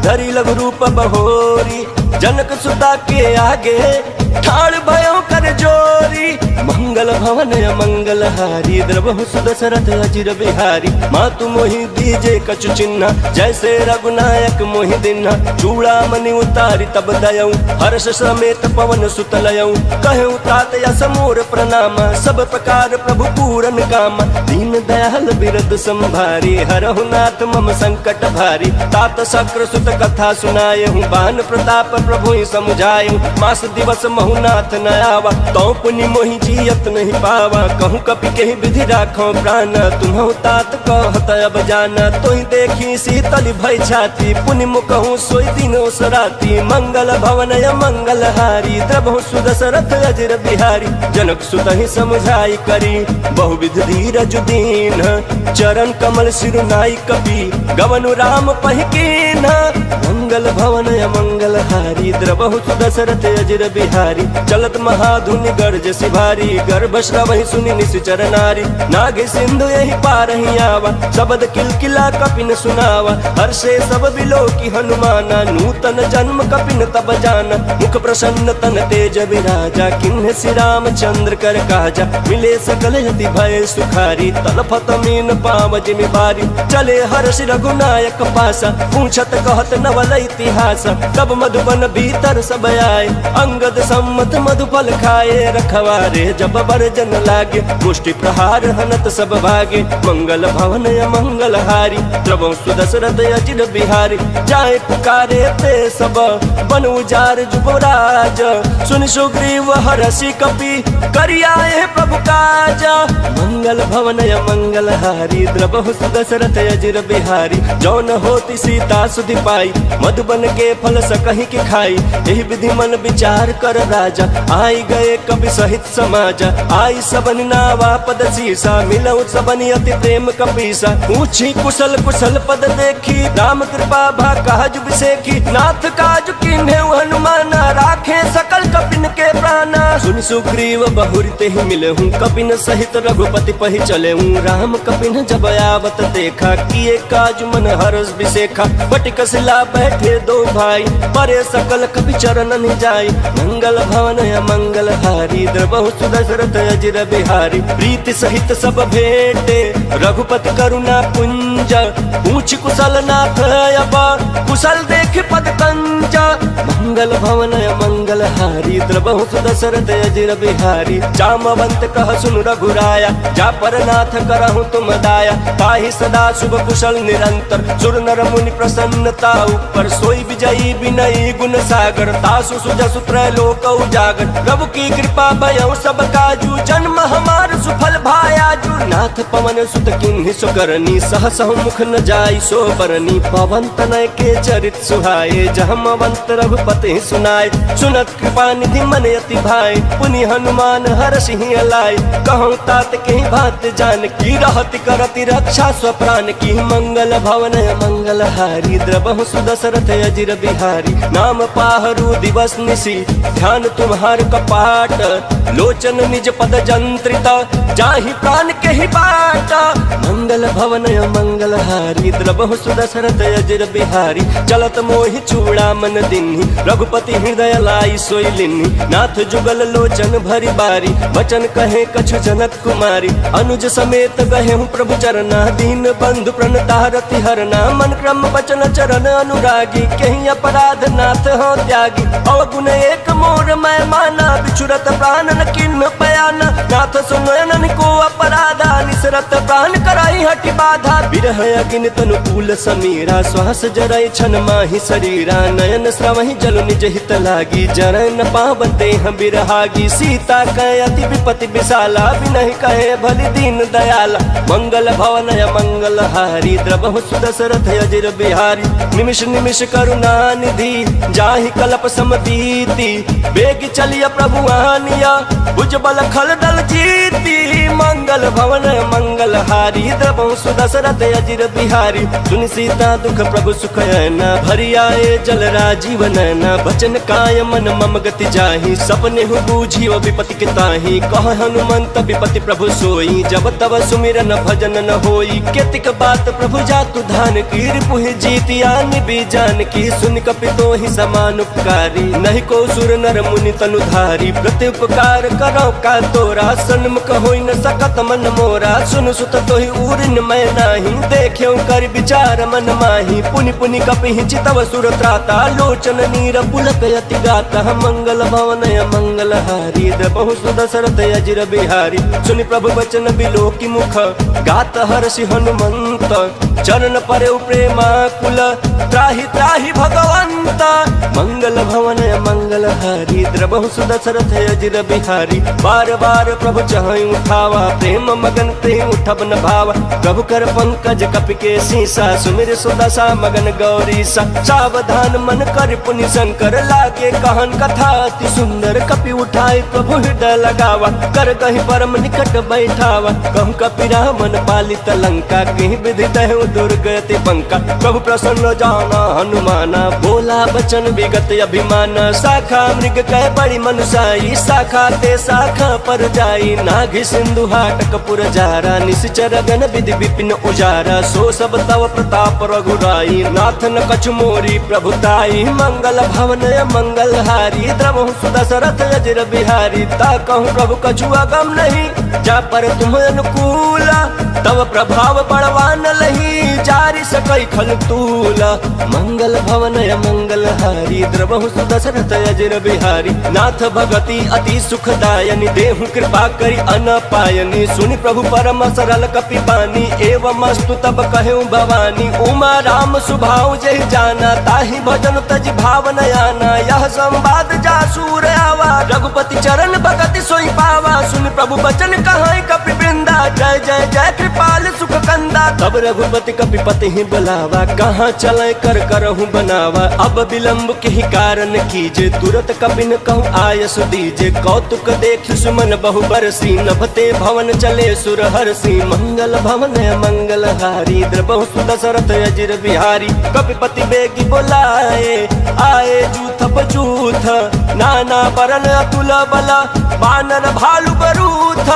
धरी लघु रूप बहोरी जनक सुता के आगे ठाड़ भयो कर जोरी मंगल भवन मंगल हारी द्रवहुस दशरथ अजिर बिहारी मातु मोहि दीजे कछु चिन्ह जैसे रघुनायक मोहि दिन्हा चूड़ा मणि उतारी तब दयऊ हर्ष समेत पवन सुत लयऊ कहूँ तात यस मोर प्रणाम सब प्रकार प्रभु पूरन काम दीन दयाल बिरद संभारी हरहु नाथ मम संकट भारी तात शक्र सुत कथा सुनाए हूँ बान प्रताप प्रभु ही समुझाए मास दिवस महुनाथ न आवा तो पुनि मोहि जियत नहीं पावा कहूँ कपि के विधि राखो प्राण तुम्हु तात कहत अब जाना तो ही देखी शीतल भय छाती पुनि मुकहु सोई दिनो सराती मंगल भवन मंगल हारी द्रवहुस दशरथ अजिर बिहारी जनक सुत ही समझाई करी बहुविध धीरज दीन चरण कमल सिरुनाई कपि गवनु राम पहिकीन मंगल भवन मंगल हारी द्रवहुस दशरथ अजिर बिहारी चलत महाधुनि गर्ज सिभारी गर्भ श्रवहि सुनि निश्चर नारी नागे सिंधु यही पार ही आवा शब्द किलकिला कपिन सुनावा हर्षे सब बिलोकी हनुमाना नूतन जन्म कपिन तब जाना मुख प्रसन्न तन तेज विराजा किन्ह श्री रामचंद्र कर काजा मिले सकल यति भय सुखारी तलफत मीन पाव जिमि बारी चले हर्ष रघुनायक पासा पूछत कहत नवल इतिहास तब मधुबन भीतर सब आए अंगद सम्मत मधुफल खाए रखवारे जब बरजन लागे मुष्टि प्रहार हनत सब भागे मंगल भवन मंगल हारी द्रवं सुदशरथ अजिर बिहारी जाए पुकारे ते सब बन उजार जुबराज सुन सुग्रीव हरषि कपि करियाए प्रभु काज मंगल भवन मंगल हारी द्रवहु सुदशरथ अजिर बिहारी जौन होती सीता सुधि पाई मधुबन के फल सकहि के खाई यही विधि मन विचार कर राजा आई गए कवि सहित समाज आई सबन नावा पद सीसा मिलऊ सबन अति प्रेम कपीसा पूछी कुशल कुशल पद देखी राम कृपा भा काज बिसेखी नाथ काज किन्हे हनुमान राखे सकल कपिन के प्राण सुन सुग्रीव बहुरते ही मिले हूँ कपिन सहित रघुपति पहि चले हूँ राम कपिन जब आवत देखा किए काज मन हर्ष बिसेखा बटिक शिला बैठे दो भाई परे सकल कपि चरण जाय मंगल भवन मंगल हारी द्रवहु सुदशरथ अजिर बिहारी प्रीति सहित सब भेंटे रघुपति करुणा पुंज पूछ कुशल नाथ अब कुशल देख पद कंज मंगल भवन मंगल हारी द्रवहु सुदशरथ अजिर बिहारी जामवंत कह सुन रघुराया जा पर नाथ करहु तुम दाया ताहि सदा शुभ कुशल निरंतर सुर नर मुनि प्रसन्नता ऊपर सोई विजयी विनयी गुण सागर तासु सुजसु त्रैलोक उजागर प्रभु की कृपा भयउ सब काजू जन्म हमार सुफल भायाजू नाथ पवन सुत किन्हि सुकरनी सहस मुख न जाई सो बरनी पवन तनय के चरित सुहाए जहमवंत रघुपति सुनाय सुनत कृपा निधि मन अति भाई पुनि हनुमान हर्षि अलाय कहूँ तात के बात जान की रहति करति रक्षा स्वप्राण की मंगल भवन मंगल हारी द्रवहु सुदशरथ अजिर बिहारी नाम पाहरू दिवस निशी ध्यान तुम्हार कपाट लोचन निज पद जंत्रित जाहि प्राण के ही बाट मंगल भवन मंगल हारी द्रवहु सुदशरथ अजिर बिहारी चलत मोहि चूड़ा मन दिन्हि रघुपति हृदय लाई सोई लिन्हि नाथ जुगल लोचन भरी बारी वचन कहे कछु जनक कुमारी अनुज समेत गहे प्रभु चरना दीन बंधु प्रणतारति हरना मन क्रम वचन चरण अनुरागी कहीं अपराध नाथ हो त्यागी अवगुण एक मोर मैं माना बिछुरत प्राण न किन्ह पयाना नाथ सुनयन को अपराधा निसरत प्राण कराई हटि बाधा बिरह अगिन तनु कूल समीरा श्वास जरय छन माहि शरीरा नयन श्रवहि जल निज हित लागी जरय न पावन देह बिरहागी सीता कहे अति विपति विशाला बिनहि कहे भलि दीन दयाला मंगल भवन मंगल हारी द्रवहु सुदशरथ अजिर बिहारी निमिष निमिष करुणा निधि जाहि कल्प समतीति बेग चलिया प्रभु आनिया भुजबल खल दल जीती मंगल भवन मंगल हारी द्रवहु सुदशरथ अजिर बिहारी सुनि सीता दुख प्रभु सुख न भरी आए जल राजीव नैना बचन काय मन मम गति जाहि सपने हु बूझी विपति के ताहि कह हनुमंत विपति प्रभु सोई जब तब सुमिरन भजन न होई केतिक बात प्रभु जातु धान की रिपुहि जीतिया निबि जान की सुन कपि तोहि समान उपकारी नहीं को सुर नर मुनि तनुधारी प्रति उपकार करो का तोरा सन्मुख होई न सकत मन मोरा सुन सुत तोहि उरिन मैं नाही देखियो कर विचार मन माही पुनि पुनि कपि चितव सुर त्राता लोचन नीर पुलक यति गाता मंगल भवन मंगल हारी द्रवहु सुदशरथ अजिर बिहारी सुनि प्रभु वचन बिलोकी मुख गात हर्षि हनुमंत चरण परे प्रेमा कुल त्राहि त्राहि भगवंत मंगल भवन मंगल हारी द्रवहु सुदशरथ अजिर बिहारी बार बार प्रभु चहई उठावा प्रेम मगन ते उठब न भावा प्रभु कर पंकज कपि के सीसा सुमिर सुदशा मगन गौरी सा सावधान मन कर पुनि शंकर लागे कहन कथा अति सुंदर कपि उठाई प्रभु हृदय लगावा कर कहीं परम निकट बैठावा कहूँ कपि रामन पालित लंका कहीं विधि दहु दुर्गति पंका प्रभु प्रसन्न जाना हनुमाना बोला बचन विगत अभिमान शाखा मृग कह बड़ी मनुषाई शाखा ते शाखा पर जाई नाघि सिंधु हाटक पुर जारा निश्चर गण विधि विपिन उजारा सो सब तव प्रताप रघुराई नाथ न कछु मोरी प्रभुताई मंगल भवन मंगल हारी द्रवहु सुदशरथ अजिर बिहारी ता कहूँ प्रभु कछु अगम नहीं जा पर तुम अनुकूल तव प्रभाव बड़वान लही जारी सक कई खल तूला। मंगल भवन मंगल हारी द्रवहु सुदशरथ अजर बिहारी। नाथ भगति अति सुखदायनी देहु कृपा करी अनपायनी। सुनि प्रभु परम सरल कपि बानी एवं अस्तु तब कहु भवानी। उमा राम सुभाव जहि जाना ताहि भजन तज भाव नयाना। यह संवाद जासूर आवा रघुपति चरण भगति सोई पावा। सुनि प्रभु बचन कहाई कपि वृंदा जय जय जय कृपाल सुख कंदा। तब रघुपति कपिपति ही बुलावा कहाँ चले कर करहु बनावा। अब विलंब के ही कारण कीजे तुरत कपिन कहूँ आयस दीजे। कौतुक देख सुमन बहु बरसी नभते भवन चले सुर हरसी। मंगल भवन मंगल हारी द्रवहु सुदशरथ अजर बिहारी। कपिपति बेगी बोलाए आए जूथ बजूथ नाना बरन अतुल बला बानर भालु बरूथ।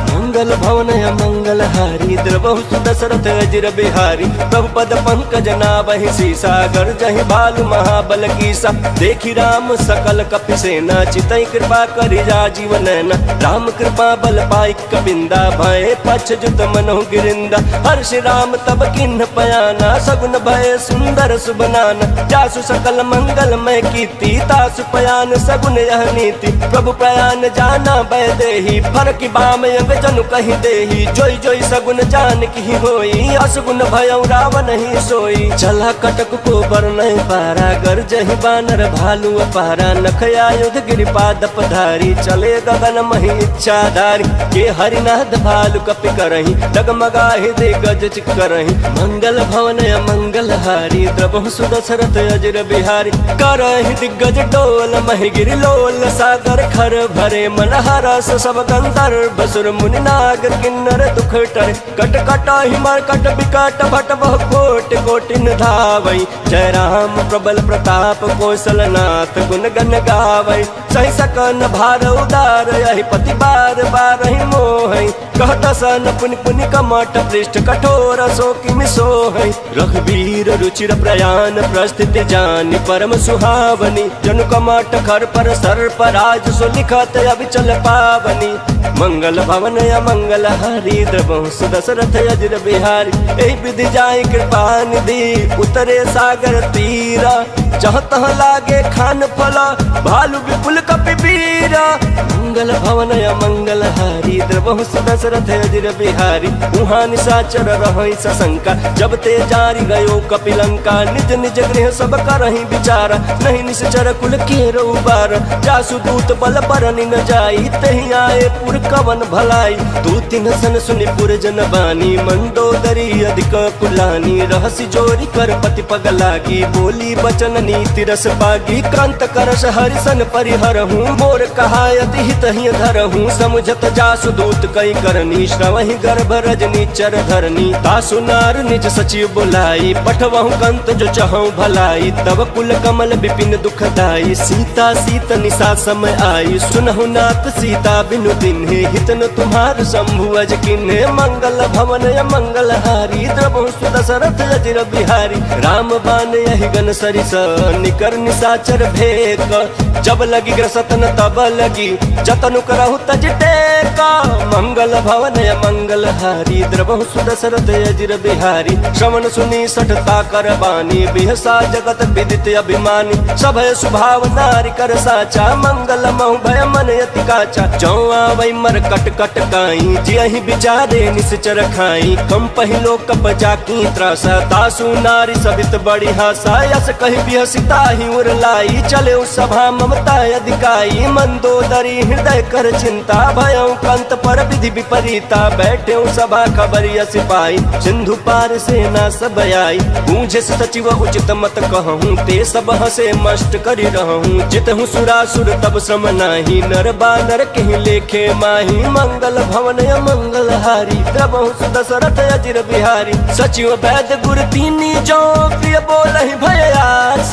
मंगल भवन मंगल हारी द्रवहु सुदशरथ अजर बिहारी। प्रभु पद पंकज नाभहि सीसा गर्जहि भालु महाबल कीसा। देखि राम सकल कपि सेना चितई कृपा करि राजीव नैना। राम कृपा बल पाई कबिंदा भय पछ जुत मनहु गिरिंदा। हर्ष राम तब किन्ह पयाना सगुन भय सुंदर सुबनाना। जासु सकल मंगल मय कीर्ति तासु पयान सगुन यह नीति। प्रभु प्रयान जाना भय देहि फरकि बाम अंग जनु कहि देहि। जोई जोई सगुन जान की होई असगुन भयउ रावण ही सोई। चला कटक को बरनहि पारा गर्जहि बानर भालु अपारा। नख आयुध गिरिपाद पधारी चले गगन महि इच्छाधारी। के हरिनाथ भालु कपि करहि डगमगाहि दिग्गज चिकरहि। मंगल भवन मंगल हारी द्रवहु सुदशरथ अजर बिहारी। करहि दिग्गज डोल महि गिरि लोल सागर खर भरे। मन हरस सब गंधर्व सुर मुनि नाग किन्नर दुख टरे। कट कट हिमर कट विकट भट बहु कोट कोटिन धावई। जय राम प्रबल प्रताप कौशलनाथ गुण गण गावई। सही सकन भार उदार यही पति बार बार ही मोहई। कहत सन पुनि पुनि कमट पृष्ठ कठोर सो किमि सोहई। रघुवीर रुचिर प्रयाण प्रस्थिति जानि परम सुहावनी। जनु कमट खर पर सर्प राज सो लिखत अविचल पावनी। मंगल भवन मंगल हारी द्रवहु सुदशरथ अजर बिहारी। एहि विधि जाय कृपा निधि उतरे सागर तीरा। जहाँ तहाँ लागे खान फला भालु विपुल कपि बीरा। मंगल भवन मंगल हारी द्रवहु सुदशरथ अजर बिहारी। उहाँ निशाचर रहै सशंका जब ते जारी गयो कपिलंका। निज निज गृह सब करहि विचारा नहीं निश्चर कुल केरो उबार। जासु दूत बल बरनि न जाई तहि आए पुर कवन भलाई। दूति न सन सुनि पुर जन बानी मंदोदरी अधिक कुलानी। रहसि जोरी कर पति पग लागी बोली बचन नीति रस पागी। कांत करस हरिसन परिहरहूँ मोर कहायति हित ही धरहूँ। समुझत जासु दूत कई करनी श्रवहि गर्भ रजनी चर धरनी। तासु नार निज सचिव बुलाई पठवहु कंत जो चहु भलाई। तब कुल कमल विपिन दुखदाई सीता सीत निशा समय आई। सुनहु नाथ सीता बिनु दिन्हे हित न तुम्हार शंभु अज किन्हे। मंगल भवन मंगल हारी द्रवहु सुदशरथ अजर बिहारी। राम बान यहि गन सरिस निकर निशाचर भेक। जब लगी ग्रसतन तब लगी जतनु करहु तज टेका। मंगल भवन मंगल हारी द्रवहु सुदशरथ अजर बिहारी। श्रवण सुनी सठता कर बानी बिहसा जगत विदित अभिमानी। सभय स्वभाव नारी कर साचा मंगल महु भय मन यति काचा। जौ आवै मर कट कट काई जियहि विचारे निश्चर खाई। कम पहिलो कप जाकी त्रासा तासु नारी सबित बड़ी हासा। यस कहि बिहसिता ही उर लाई चले सभा ममता अधिकाई। मंदोदरी हृदय कर चिंता भयउ कंत पर विधि विपरीता। बैठे सभा खबरिया सिपाही सिंधु पार सेना सब आई। बूझे सचिव उचित मत कहूँ ते सब हसे मस्त करि रहूँ। जितहु सुरासुर तब श्रम नाही नर बानर कहीं लेखे माही। मंगल भवन मंगल हारी द्रवहु सुदशरथ अजर बिहारी। सचिव वैद्य गुर तीनी जो प्रिय बोलहि भयास।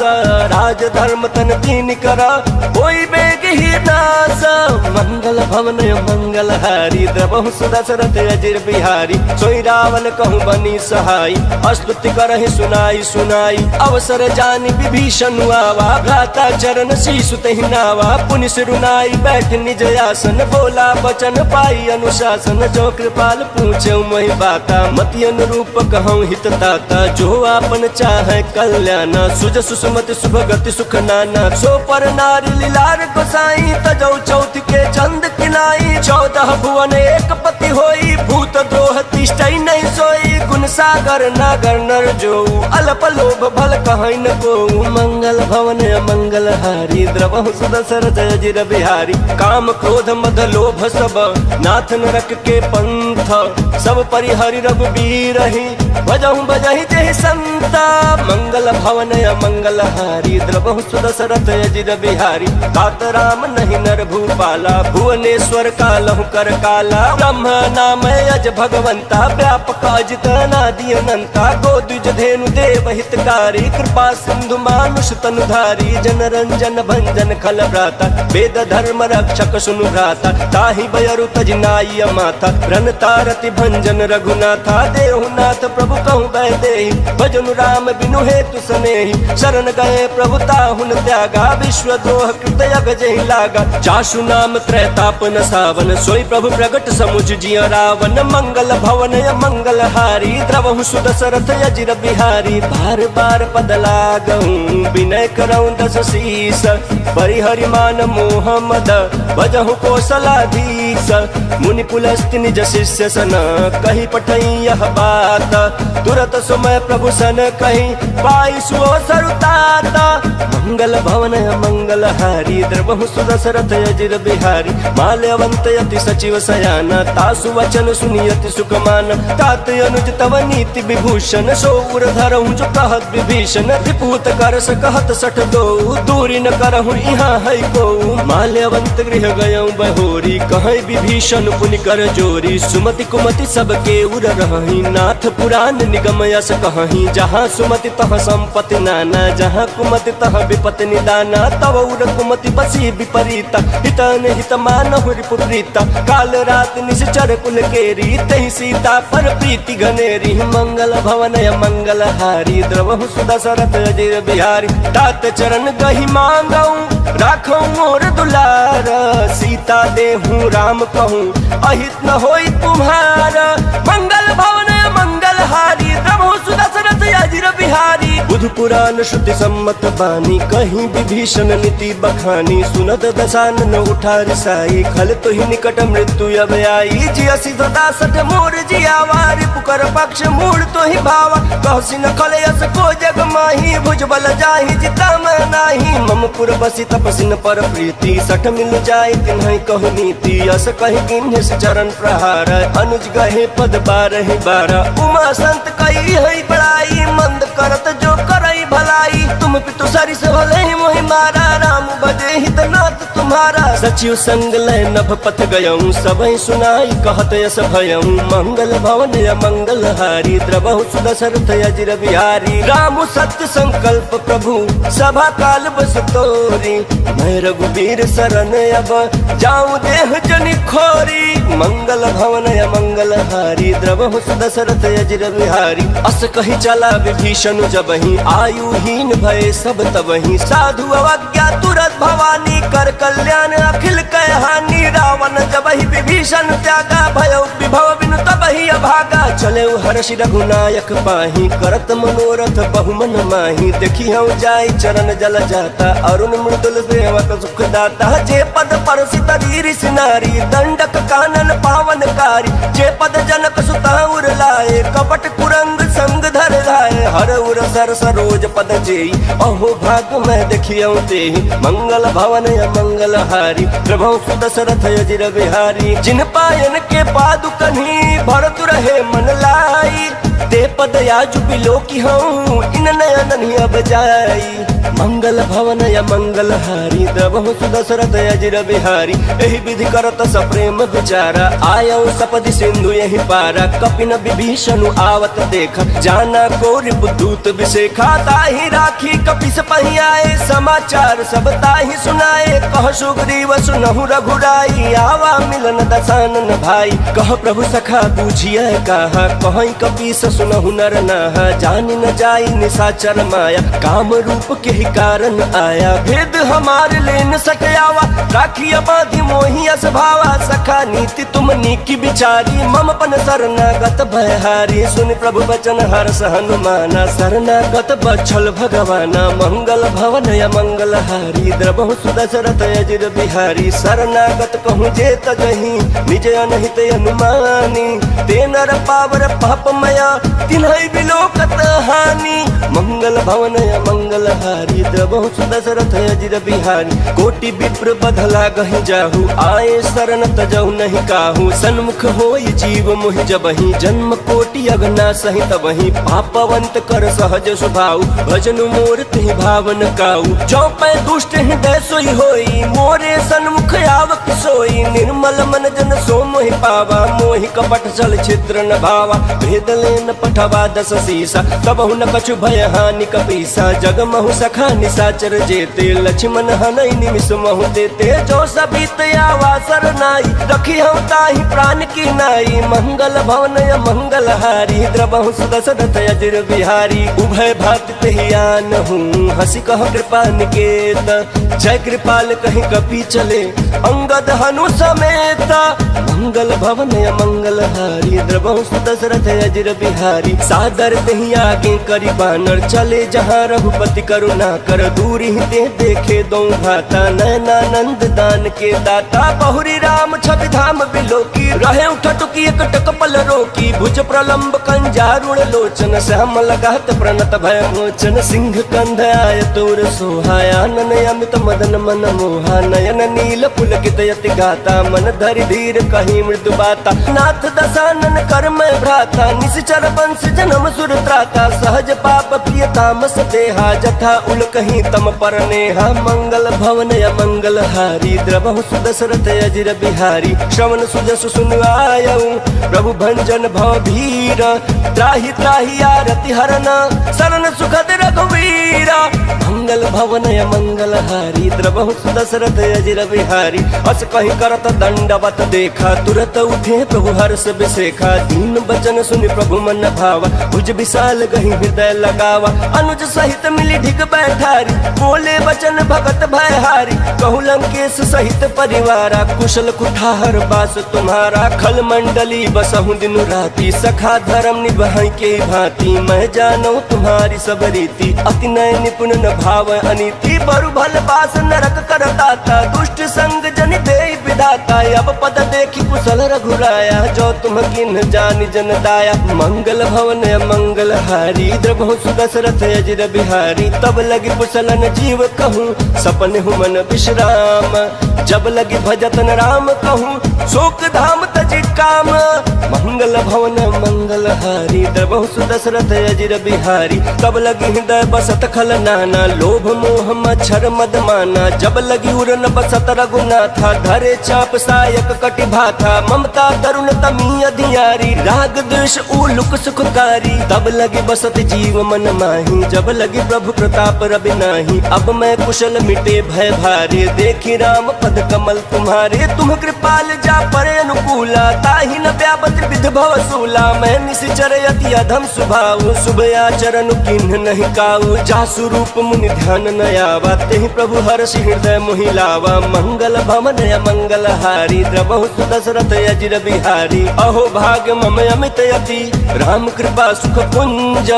राज धर्म तन तीन करा कोई बेग ही नास। मंगल भवन मंगल हारी द्रवहु सुदशरथ अजर बिहारी। सोई रावण कहूँ बनी सहाय स्तुति करहि सुनाई सुनाई। अवसर जानि विभीषण आवा घाता चरण शीशु तहि नावा, पुनि सिरुनाई बैठ निज आसन, बोला बचन पाई अनुशासन, जो कृपाल पूछे मोहि बाता, मति अनुरूप कहूँ हित ताता, जो आपन चाहे कल्याण, सुज सुसुमति सुभगति सुख नाना, सो पर नारी लीलार गोसाई, तजौ चौथ के चंद किनाई, 14 भुवन एक पति होई, भूत द्रोह तिष्ठई नहीं सोई, गुण सागर नागर नर जो, अल्प लोभ भल कहै न को, मंगल भवन मंगल हारी, द्रवहु सुदशरथ अजिर बिहारी, काम क्रोध मद लोभ सब, नाथ नरक के पंथ, सब परिहरि रघुबीर ही, भजहु बजहि जहि संता, मंगल भवन मंगल हारी, द्रवहु सुदशरथ अजिर बिहारी, तात राम नहीं नर भूपाला, भुवनेश्वर कालहु कर काला, ब्रह्म नाम अज भगवंता, व्यापक अजित अनादि अनंता, गोद्विज धेनु देव हितकारी, कृपा सिंधु मानुष तनुधारी, जन रंजन भंजन खल भ्राता, वेद धर्म रक्षक सुनु भ्राता, ताहि बयरु तजनाई माथा, रन तारति भंजन रघुनाथा, देहुनाथ प्रभु कहु बैदेहि, भजनु राम बिनु हेतु सनेहि, शरण गए प्रभु ताहुन त्यागा, विश्व द्रोह कृत जहि लागा, जासु नाम त्रैतापन सावन, सोई प्रभु प्रगट समुझ जिय रावण, मंगल भवन मंगल हारी, द्रवहु सुदशरथ अजिर बिहारी, बार बार पद लागहु विनय करऊं दस शीस, परिहरि मान मोह मद, भजहु कौशलाधीश, मुनि पुलस्त्य निज शिष्य सन, कही पठई यह बात, तुरत सुमय प्रभु सन कही, पाई सुओ सरुताता, मंगल भवन मंगल हारी, द्रवहु सुदशरथ अजिर बिहारी, माल्यवंत यति सचिव सयाना, तासु वचन सुनियति सुखमान, तात अनुज तव नीति विभूषण, सो उर धरहु जो कहत विभीषण, त्रिपुत कर सकहत सठ दो, दूरी न करहु यहाँ है को, माल्यवंत गृह गयऊँ बहोरी, कहे विभीषण पुनि कर जोरी, सुमति कुमति सबके उर रही, नाथ पुराण निगम यस कहीं, जहाँ सुमति तह संपत्ति नाना, जहाँ कुमति तह विपत्ति निदाना, तव उर कुमति बसी विपरीता, हितन हित मानहु रिपुप्रीता, काल रात निश्चर कुल केरी, तहि सीता पर प्रीति घनेरी, मंगल भवन मंगल हारी, द्रवहु सुदशरथ अजिर बिहारी, तात चरण गहि मांगऊं राखऊं मोर दुलार, सीता देहूं राम कहूं अहित न होई तुम्हारा, मंगल भवन मंगल हारी, द्रवहु सुदशरथ अजिर बिहारी, बुध पुराण श्रुति सम्मत बानी, कहीं विभीषण नीति बखानी, सुनत दशानन उठा रिसाई, खल तो ही निकट मृत्यु अब आई, जियसि सदा सठ मोर जियावारी, पुकर पक्ष मूल तो ही भावा, कहसी न खलयस को जग माही, भुजबल जाहि जिता मैं नाही, मम पुर बसी तपसिन पर प्रीति, सठ मिल जाय तिन्हि कहु नीति, अस कहि किन्हि चरण प्रहार, अनुज गहे पद बारहि बारा, उमा संत कई है बड़ाई, मंद करत जो करई भलाई, तुम पितु सरिस भले मोहि मारा, राम बजे हित नाथ तुम्हारा, सचिव संग लय नभ पथ गयऊं, सबहि सुनाई कहत यस भयऊं, मंगल भवन मंगल हारी, द्रवहु सुदशरथ अजिर बिहारी, राम सत्य संकल्प प्रभु सभा काल बस तोरी, मैं रघुबीर शरण अब जाऊं देह जनि खोरी, मंगल भवन मंगल हारी, द्रवहु सुदशरथ अजिर बिहारी, अस कही चला विभीषण जबहि, आयुहीन भय सब तबहि, साधु अवज्ञा तुरत भवानी, कर कल्याण अखिल कह हानि, रावण जबहि विभीषण त्यागा, भयउ विभव बिनु तबहि अभागा, चले हर्षि रघुनायक पाही, करत मनोरथ बहुमन माही, देखी हम जाय चरण जल जाता, अरुण मृदुल सेवक सुख दाता, जे पद परसि तरी ऋषि नारी, दंडक कानन पावनकारी, जे पद जनक सुता उर लाए, कपट कुरंग संग धर धाय, हर उर सर सरोज पद जेई, अहो भाग मैं देखियौ तेहि, मंगल भवन मंगल हारी, प्रभु सुदशरथ अजिर बिहारी, जिन पायन के पादुकन्हि भरत रहे मन लाई, ते पद याजु बिलो की हूँ इन नयन अब जाई, मंगल भवन मंगल हारी, द्रवहु सुदशरथ अजिर बिहारी, एहि विधि करत सप्रेम विचारा, आयौ सपदि सिंधु यहि पारा, कपिन विभीषण आवत देख, जाना को रिपुदूत विशेखा, ताहि राखी कपिस पहियाए, समाचार सब ताहि सुनाए, कह सुग्रीव सुनहु रघुराई, आवा मिलन दशानन भाई, कह प्रभु सखा बूझिए कहा, कहीं कपीस सुनहु नर नाहा, जान न जाई निशाचर माया, काम रूप के ही कारण आया। भेद हमार लेन सटयावा, राखिया बांधी मोहिया स्वभावा, सखा नीति तुम नीकी बिचारी, मम पन शरणागत भयहारी। सुन प्रभु वचन हर्ष हनुमाना, शरणागत बछल भगवाना, मंगल भवन या मंगल हारी, द्रबहु सुदशरथ अजिर बिहारी। शरणागत कहूँ जे तजही, निज अनहित अनुमानी, ते नर पावर पापमया, तिन्है बिलोकत हानि। मंगल भवन या मंगल हारी, द्रबहु सुदशरथ अजिर बिहारी। कोटि विप्र बधला गहि जाहु, आए शरण तजहु नहीं काहू। सन्मुख होई जीव मोहि जबहि, जन्म कोटि अगना सहित वही। पापवंत कर सहज स्वभाव, भजन मोर तिहि भावन काऊ। जो पै दुष्ट हृदय सोई होई, मोरे सन्मुख आवक सोई। निर्मल मन जन सो मोहि पावा, मोहि कपट छल छिद्र न भावा। भेद लेन पठवा दस सीसा, तबहु न कछु भय हानि कपीसा। जग महु सखा निशाचर जेते, लक्ष्मण हनई निमिष महु देते। जो सबीत आवा सरनाई, रखी हम ताहि प्राण की नाई। मंगल भवन या मंगल हारी, द्रबहु सुदशरथ अजिर बिहारी। उभय भात तेहियान हूँ, हंसी कह कृपा निकेत। जय कृपाल कहीं कपि चले, अंगद हनु समेत। मंगल भवन या मंगल हारी, द्रबहु सुदशरथ अजिर बिहारी। सादर तेहि आगे करी बानर, चले जहाँ रघुपति करुणा कर। दूरी ते देखे दो भाता, नयनानंद दान के दाता। बहुरी राम छवि धाम बिलोकी, रहे उठटुकी एक टकपल रोकी। भुज प्रलंब कंजारुण लोचन, श्याम लगात प्रणत भय मोचन। सिंह कंध आय तोर सोहाया, नन अमित मदन मन मोहा। नयन नील पुलकित यति गाता, मन धरि धीर कहीं मृदु बाता। नाथ दशानन कर मैं भ्राता, निश्चर वंश जन्म सुर त्राता। सहज पाप प्रिय तामस देहा, जथा उल कहीं तम पर नेहा। मंगल भवन या मंगल हारी, द्रबहु सुदशरथ अजिर बिहारी। श्रवण सुजस सुन आयऊ, प्रभु भंजन भव भीर। त्राहि त्राहि आरति हरन, शरण सुखद रघुवीरा। मंगल भवन या मंगल हारी, द्रबहु सुदशरथ अजिर बिहारी। अस कहीं करत दंडवत देखा, तुरत उठे प्रभु हर्ष बिसेखा। दीन बचन सुनि प्रभु मन भावा, भुज विशाल गहि हृदय लगावा। अनुज सहित मिली ढिग बैठारी, बोले वचन भगत भयहारी। कहु लंकेश सहित परिवारा, कुशल कुठार बास तुम्हारा। खल मंडली बसहु दिन राती, सखा धर्म निभाई के भांति। मैं जानू तुम्हारी सब रीति, अति नय निपुण न भाव अनीति। बरु भल बास नरक करताता, दुष्ट संग जन दे विधाता। अब पद देखी कुशल रघुराया, जो तुम किन जानि जन दाया। मंगल भवन मंगल हारी, द्रबहु सुदशरथ अजिर बिहारी। तब लगी कुशलन जीव कहूँ, सपन हूँ मन विश्राम। जब लगी भजतन राम कहूँ, शोक धाम तजि काम। मंगल भवन मंगल हारी, द्रबहु सुदशरथ अजिर बिहारी। तब लगी हृदय बसत खल नाना, लोभ मोह मच्छर मद माना। जब लगी उरन बसत रघुनाथा, धरे चाप सायक कटि भाथा। ममता तरुण तमी अधियारी, राग द्वेष उलुक सुखकारी। तब लगी बसत जीव मन माही, जब लगी प्रभु प्रताप रवि नाही। अब मैं कुशल मिटे भय भारे, देखी राम पद कमल तुम्हारे। तुम कृपाल जा परे अनुकूला, ताहि न व्यापत विध भव सूला। मैं निश्चर यति अधम स्वभाव, शुभ आचरण किन्ह नहीं काऊ। जासु रूप मुनि ध्यान न आवा, तेहि प्रभु हर्षि हृदय मोहि लावा। मंगल भवन या मंगल हारी, द्रबहु सुदशरथ अजिर बिहारी। अहो भाग्य मम अमित यति, राम कृपा सुख पुंज।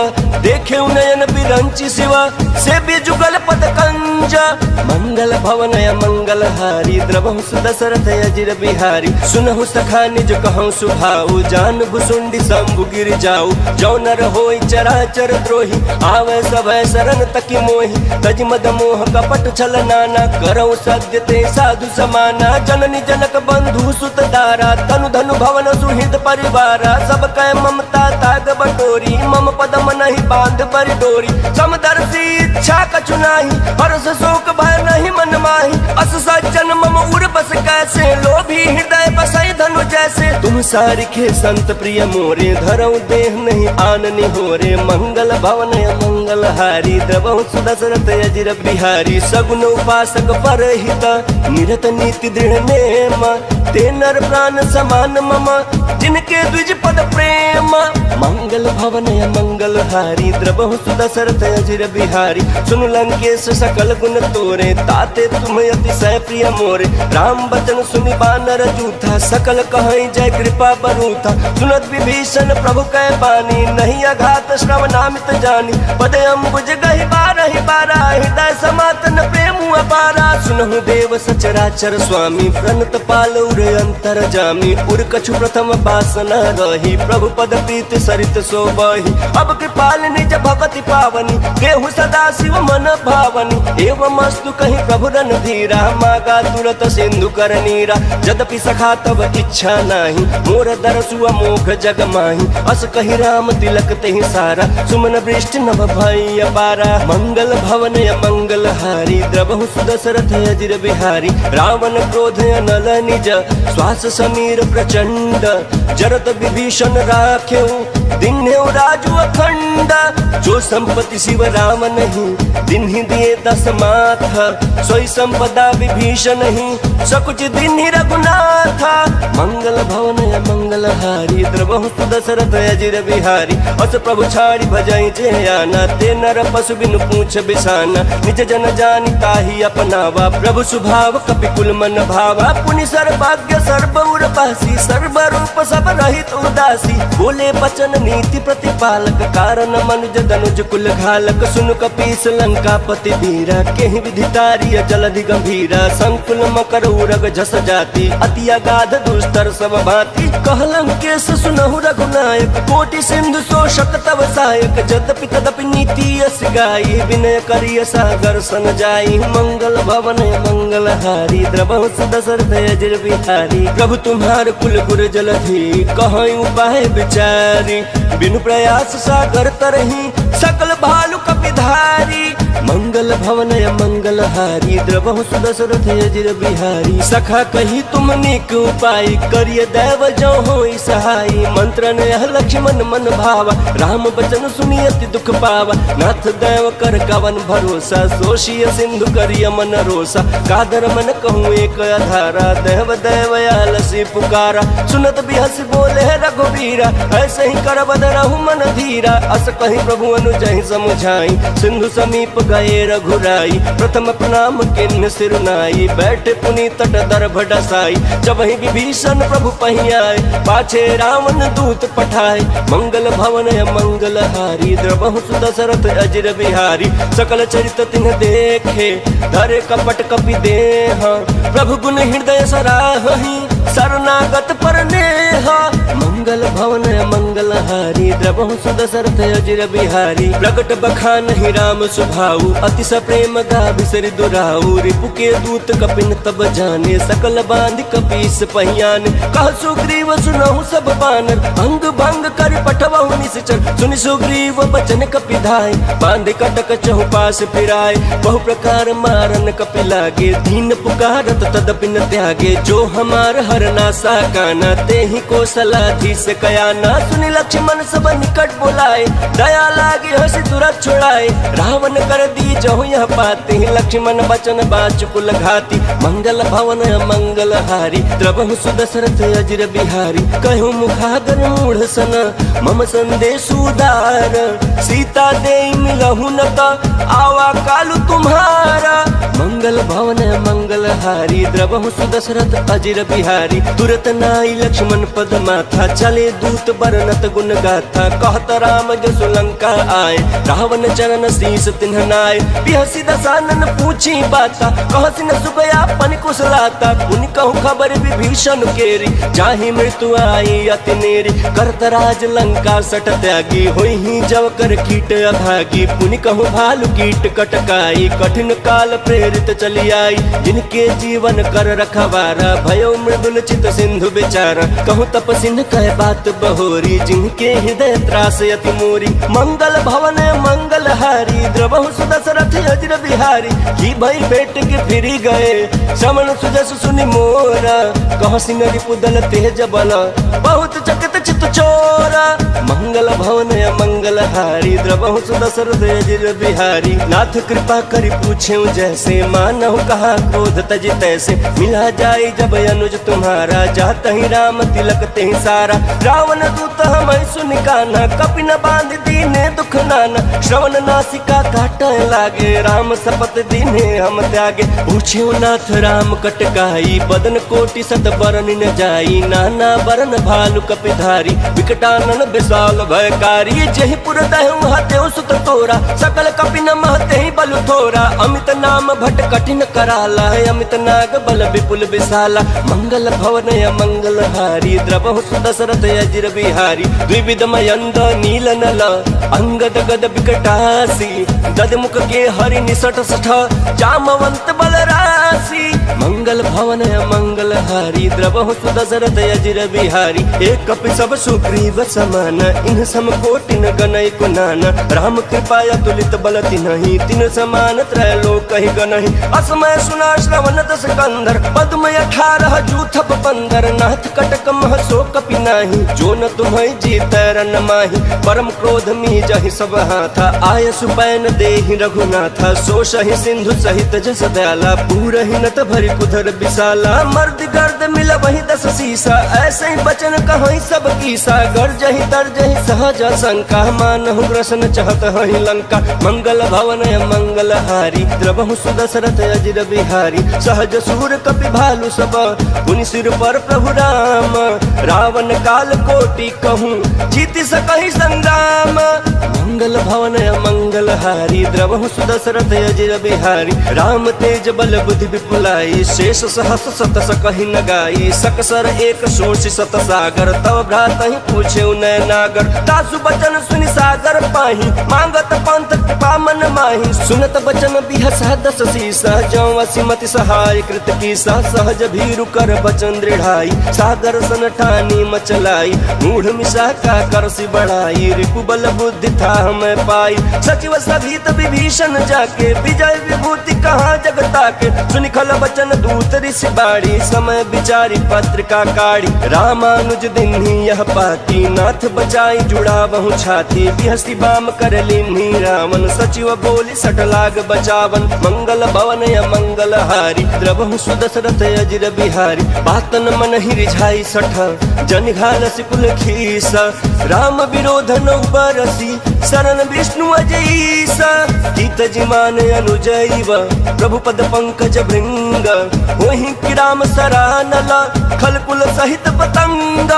देखे नयन बिरंचि शिवा, से भी जुगल पद कंज। मंगल भवन या मंगल हारी, द्रबहु सुदशरथ अजिर बिहारी। सुनहु सखा निज कहूँ सुभाऊ, जान भुसुंडी शंभु गिर जाऊ। जो नर होई चराचर द्रोही, आवे सभय शरण तकी मोहि। तज मद मोह कपट छल नाना, करऊ सत्य ते साधु समाना। जननी जनक बंधु सुत दारा, तनु धनु भवन सुहृद परिवारा। सब कै ममता ताग बटोरी, मम पद मनहि बांध बरि डोरी। समदर्शी इच्छा कछु नाही, हर्ष शोक भय नहीं मन माही। अस सज्जन मम उर बस कैसे, लोभी हृदय बसई धनु जैसे। तुम सारिखे संत प्रिय मोरे, धरऊ देह नहीं आननि होरे। मंगल भवन मंगल हारी, द्रबहु सुदशरथ अजिर बिहारी। सगुन उपासक परहित, निरत नीति दृढ़ नेम, ते नर प्राण समान मम जिनके द्विज पद प्रेम। मंगल भवन मंगल हारी द्रबहु सुदशरथ अजिर बिहारी। सुनु लंकेश सकल गुण तोरे ताते तुम अतिशय प्रिय मोरे। राम बचन सुनि बानर जूथा सकल कहै जय कृपा बरूथा। सुनत विभीषण प्रभु कै बानी नहीं अघात श्रवणामित जानी। पद अम्बुज गहि बारहि बारा हृदय समातन प्रेम अपारा। सुनहु देव सचराचर स्वामी प्रणत पालौर अंतर जामी। उर कछु प्रथम वासना रही प्रभु पद प्रीति सरित सोबहि। अब कृपाल निज भगति पावनी देहु सदा शिव मन भावनी। एवं अस्तु कहीं प्रभु रन धीरा मागा तुरत सिंधु कर नीरा। यद्यपि सखा तब इच्छा नाही मोर दरसु अमोघ जग माही। अस कही राम तिलक तेहि सारा सुमन वृष्टि नभ भई अपारा। मंगल भवन मंगल हारी द्रबहु सुदशरथ अजिर बिहारी। रावण क्रोध नल निज श्वास समीर प्रचंड। जरत विभीषण राखेऊ दिन्हेउ राजु अखंड। जो संपत्ति शिव राम नहीं दिन्हि दिए दस माथ। सोई संपदा विभीषण नहीं सकुच दिन्हि रघुनाथ। मंगल भवन मंगल हारी द्रबहु सुदशरथ अजिर बिहारी। अस प्रभु छाड़ी भजई जे आना ते नर पशु बिनु पूछ बिसाना। निज जन जानि ताहि अपनावा प्रभु सुभाव कपिकुल मन भावा। पुनि सर्वज्ञ सर्व उर्वशी सर्व रूप सब रहित उदासी। बोले बचन नीति प्रतिपालक कारण मनुज धनुज कुल घालक। सुनु कपीस लंकापति वीरा केहि विधितारिय जलधि गंभीरा। संकुल मकर उरग झस जाति अति अगाध दुस्तर सब भांति। कहलंकेश सुनहु रघुनायक कोटि सिंधु शोषक तव सहायक। यद्यपि तदपि नीति यस गाई विनय करिय सागर सन जाई। मंगल भवन मंगल हारी द्रबहु सुदशरथ अजिर बिहारी। प्रभु तुम्हार कुल गुर जलधि कहै उपाय विचारी। बिनु प्रयास सागर तरही सकल भालु कपिधारी। मंगल भवन मंगल हारी द्रबहु सुदशरथ अजिर बिहारी। सखा कही तुम नीक उपाय करिय दैव जो होई सहाय। मंत्र ने लक्ष्मण मन भावा राम बचन सुनि अति दुख पावा। नाथ दैव कर कवन भरोसा सोशिय सिंधु करिय मन रोसा। कादर मन कहूँ एक आधारा देव दैव आलसी पुकारा। सुनत बिहस बोले रघुवीरा ऐसे ही कर बदरहु मन धीरा। अस कहीं प्रभु अनुजहि समुझाई सिंधु समीप गए रघुराई। प्रथम प्रणाम किन्न सिरुनाई बैठे पुनि तट दर्भ डसाई। जब ही विभीषण प्रभु पही आए पाछे रावण दूत पठाए। मंगल भवन मंगल हारी द्रबहु सुदशरथ अजिर बिहारी। सकल चरित तिन्ह देखे धरे कपट कपि देह। प्रभु गुण हृदय सराहहि शरणागत पर नेह। मंगल भवन मंगल हारी द्रबहु सुदशरथ अजिर बिहारी। प्रगट बखान ही राम सुभाऊ अति सप्रेम गा बिसरि दुराऊ। रिपु के दूत कपिन तब जाने सकल बांध कपीस पहियान। कह सुग्रीव सुनहु सब बानर अंग भंग कर पठवहु निश्चर। सुनि सुग्रीव बचन कपि धाय बांध कटक चहुपास फिराय। बहु प्रकार मारन कपि लागे दीन पुकारत तदपि न त्यागे। जो हमार हरना साकाना ते ही कौशलाधीश कयाना। सुनि लक्ष्मण सब निकट बोलाए दया लागे हंसी तुरंत छुड़ाए। रावण कर दी जहु यह पाते लक्ष्मण बचन बाचुकुल घाती। मंगल भवन मंगल हारी द्रबहु सुदशरथ अजिर बिहारी। कहूँ मुखागर मूढ़ सन मम संदेश उदार। सीता दे मिलहु न आवा कालु तुम्हारा। मंगल भवन मंगल हारी द्रबहु सुदशरथ अजिर बिहारी। तुरत नाई लक्ष्मण पद माथा चले दूत बरनत गुण गाथा। कहत राम जसु लंका आए रावण चरण शीस तिन्ह नाय। बिहसी दसानन पूछी बाता कहसी न सुगया पन कुशलाता। पुनि कहूँ खबर विभीषण केरी जाहि मृत्यु आई अति नेरी। करत राज लंका सट त्यागी होई ही जव कर कीट अभागी। पुनि कहूँ भालु कीट कटकाई कठिन काल प्रेरित चली आई। जिनके जीवन कर रखवारा भयो मृदुल चित सिंधु बेचारा। कहूँ तपसिन कह बात बहोरी जिनके हृदय त्रास अति मोरी। मंगल भवन मंगल हारी द्रबहु सुदशरथ अजिर बिहारी। की भई बेट के फिरी गए श्रवण सुजस सुनि मोरा। कह सिंह रिपुदल तेज बल बहुत चकित चित चित चोरा मंगल भवन मंगल हारी द्रवहु सुदशरथ अजिर बिहारी नाथ कृपा करी पूछे जैसे मानव कहा क्रोध तज तैसे मिला जाए जब अनुज तुम्हारा जात ही राम तिलक ते सारा रावण दूत हम सुन काना कपि न बांध दीने दुख नाना श्रवण नासिका काट लागे राम सपत दीने हम त्यागे पूछे नाथ राम कटकाई बदन कोटि सत बरन न जाई नाना बरन भालु कपिधारी विकटानन विशाल भयकारी जहि पुर दहु हतेउ सुत तोरा सकल कपि न महते ही बलु थोरा अमित नाम भट कठिन कराला अमित नाग बल विपुल विशाला मंगल भवन मंगल हारी द्रवहु सुदशरथ अजिर बिहारी द्विविध मयंद नील नल अंगद गद विकटासी ददमुख के हरि निसट सठ जामवंत बलरासी मंगल भवन मंगल हारी द्रवहु सुदशरथ अजिर बिहारी एक कपि सब सुग्रीव समान इन सम कोटि न गनय कुनान राम कृपाया तुलित बल तिन्हि तिन समान त्रैलोक कहि गनहि असमय सुना श्रवण दस कंधर पद्म 18 जूथप पंदर नाथ कटक मह सो कपि नाही जो न तुम्हि जीत रन माही परम क्रोध मी जहि सब हाथा आय सुपैन देहि रघुनाथ सो सहि सिंधु सहित जस दयाला पूरहि नत भरि कुधर विशाला मर्द गर्द मिल वही 10 सीसा ऐसे ही बचन कहि सब कीसा गर्जहि तरजहि सहज शंका मानहु ग्रसन चहत हहि लंका मंगल भवन मंगल हारी द्रवहु सुदशरथ अजिर बिहारी सहज सूर कपि भालु सब पुनि सिर पर प्रभु राम रावण काल कोटि कहूँ जीति सकहि संग्राम मंगल भवन मंगल हारी द्रवहु सुदशरथ अजिर बिहारी राम तेज बल बुद्धि विपुलाई शेष सहस सत सकहि न गाई सकसर एक सोषि सत सागर तव भ्रातहि पूछे नय नागर तासु बचन सुनि सागर पाही मांगत पंथ कृपा मन माही सुनत बचन बिहसा 10 सीसा जौ असिमति सहाय कृत कीसा सहज भीरु कर बचन दृढ़ाई सागर सन ठानी मचलाई मूढ़ मिशा का करसी बढ़ाई रिपु बल बुद्धि था हमें पाई सचिव सभीत विभीषण जाके विजय विभूति कहाँ जगता के सुनि खल बचन दूत ऋषि बाड़ी समय विचारी पत्रिका काढ़ी रामानुज दिन्ही यह पाती नाथ बचाई जुड़ा बहु छाती बिहसी बाम कर लिन्ही रावण सचिव बोली सठ लाग बचावन मंगल भवन मंगल हारी द्रवहु सुदशरथ अजिर बिहारी बातन मन ही रिझाई सठ जन घाल सिकुल खीस राम विरोध नौ बरसी शरण विष्णु अजईस गीत जिमान अनुजैव प्रभु पद पंकज भृंग वही कि राम सरानल खलकुल सहित पतंग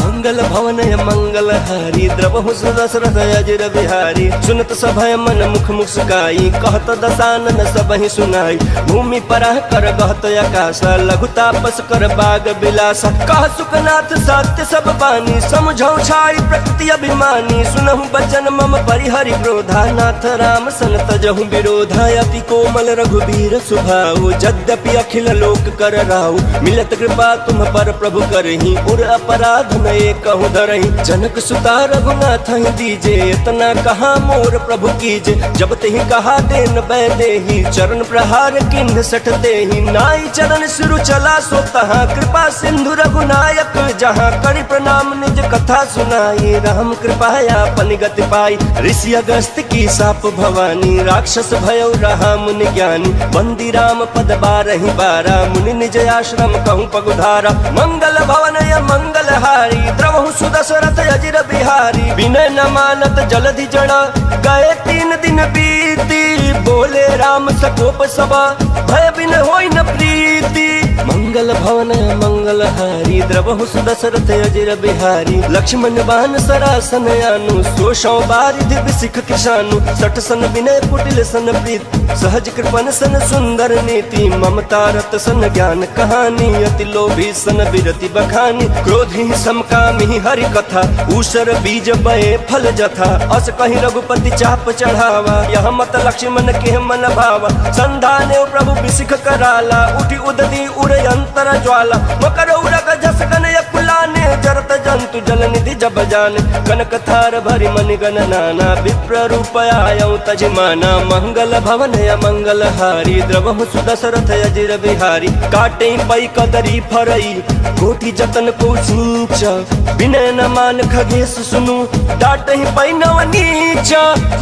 मंगल भवन मंगल हारी द्रवहु सुदशरथ अजिर बिहारी सुनत सभय मन मुख मुस्काई कहत दसानन सबहि सुनाई भूमि परह कर गहत आकाश लघु तापस कर बाग बिलास कह सुखनाथ सत्य सब बानी समझौ छाई प्रकृति अभिमानी सुनहु बचन मम परिहरि क्रोधा नाथ राम सन तजहु विरोधा अति कोमल रघुबीर सुभाऊ यद्यपि अखिल लोक कर राहु मिलत कृपा तुम पर प्रभु करही उर अपराध नए कहूँ धरही जनक सुता रघुनाथ ही दीजे इतना कहा मोर प्रभु कीजे जब तेहि कहा देन बैदेही चरण प्रहार किन्ह सटते ही नाई चरण सिरु चला सो तहाँ कृपा सिंधु रघुनायक जहाँ करि प्रणाम निज कथा सुनाई राम कृपाया पन गति पाई ऋषि अगस्त की साप भवानी राक्षस भयो रहा मुनि ज्ञानी बंदी राम पद 12 बारा मुनि निज आश्रम कहूँ पगुधारा मंगल भवन मंगल हारी द्रवहु सुदशरथ अजिर बिहारी विनय न मानत जलधि जड़ा गए 3 दिन बीती बोले राम सकोप सभा भय बिन होई न प्रीति मंगल भवन मंगल हारी द्रवहु सुदशरथ अजिर बिहारी लक्ष्मण बान सरासन आनु सोषौ बारिधि बिसिख किशानु सठ सन विनय कुटिल सन प्रीत सहज कृपन सन सुंदर नीति ममता रत सन ज्ञान कहानी अति लोभी सन विरति बखानी क्रोधी समकामी हरि कथा ऊसर बीज बये फल जथा अस कहि रघुपति चाप चढ़ावा यह मत लक्ष्मण के मन भावा संधाने प्रभु बिसिख कराला उठी उदती उर अंतर ज्वाला मकर उरग जस गन यकुलाने चरत जंतु जल निधि जब जान कनक थार भरि मन गण नाना विप्र रूप आयौ तजमाना मंगल भवन मंगल हारी द्रवहु सुदशरथ अजिर बिहारी काटे पै कदरी फरई कोटि जतन को सींच विनय न मान खगेश सुनु डाटहि पै नव नीच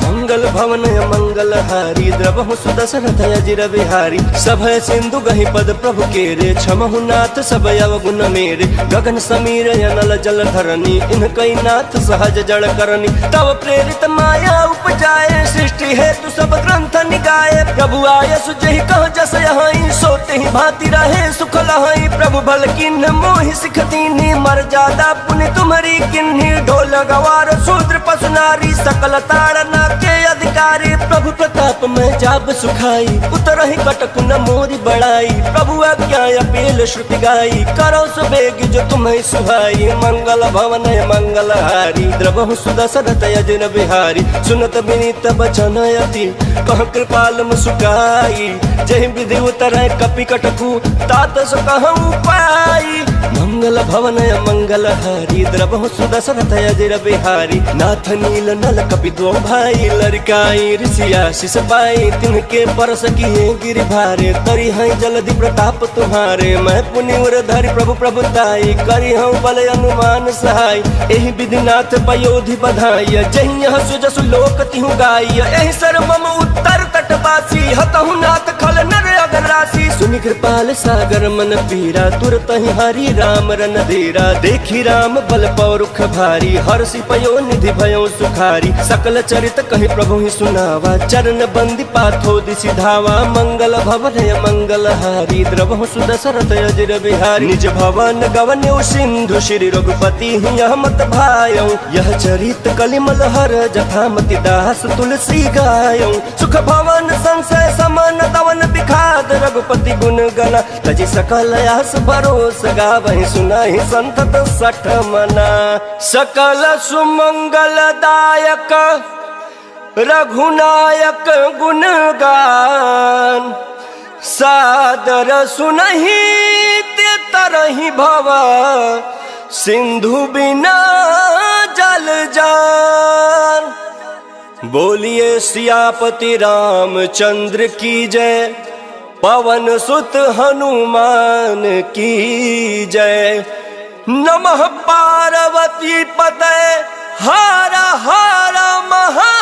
मंगल भवन मंगल हारी द्रवहु सुदशरथ अजिर बिहारी सभय सिंधु गहि पद प्रभु केरे क्षमहु नाथ सब अवगुण मेरे गगन समीर अनल जल धरनी इनकई नाथ सहज जड़ करनी तब प्रेरित माया उपजाए सृष्टि हेतु सब ग्रंथ निगाए प्रभु आय सुजहि कह जस यहाई सोते ही भांति रहे सुख लहाई प्रभु भल किन्ह मोहि सिख दीनी मर्यादा पुनि तुम्हारी किन्ही ढोल गवार शूद्र पशु नारी सकल ताड़ना के अधिकारी प्रभु प्रताप में जाब सुखाई उतरहि कटक न मोरी बड़ाई प्रभु आज्ञा अपील श्रुति गाई करो सुबेग जो तुम्हें सुहाई मंगल भवन मंगल हारी द्रवहु सुदशरथ अजिर बिहारी सुनत विनीत बचन अति कह कृपाल मुस्काई जहि विधि उतरै कपि कटकु तात सो कहूँ पाई मंगल भवन मंगल हारी द्रवहु सुदशरथ अजिर बिहारी नाथ नील नल कपि दो भाई लड़काई ऋषि आशीष पाई तिनके परस किए गिरि भारे तरी है जलधि प्रताप तुम्हारे मैं पुनि उर धरि प्रभु प्रभुताई करी हूँ बल अनुमान सहाय एहि विधिनाथ पयोधि बधाई जहि यह सुजसु लोक तिहु गाई एहि सर मम उत्तर तटवासी हतहु नाथ खल नर अगर राशि सुनि कृपाल सागर मन पीरा तुरत ही हरि राम रन धीरा देखी राम बल पौरुख भारी हर्षि पयो निधि भयो सुखारी सकल चरित कहि प्रभु ही सुनावा चरण बंदी पाथो दिशि धावा मंगल भवन मंगल हारी द्रवहु सुदशरथ अजिर बिहारी निज भवन गवन्यौ सिंधु श्री रघुपति यह मत भायौ यह चरित कलिमल हर जथामति दास तुलसी गायौ सुख भवन संशय समन दवन बिखाद रघुपति गुण गण तजि सकल आस भरोस गावहि सुनाहि संतत सठ मना सकल सुमंगल दायक रघुनायक गुण गान सादर सुनहि ते तरहि भव सिंधु बिना जल जान बोलिए सियापति रामचंद्र की जय पवन सुत हनुमान की जय नमः पार्वती पते हर हर महा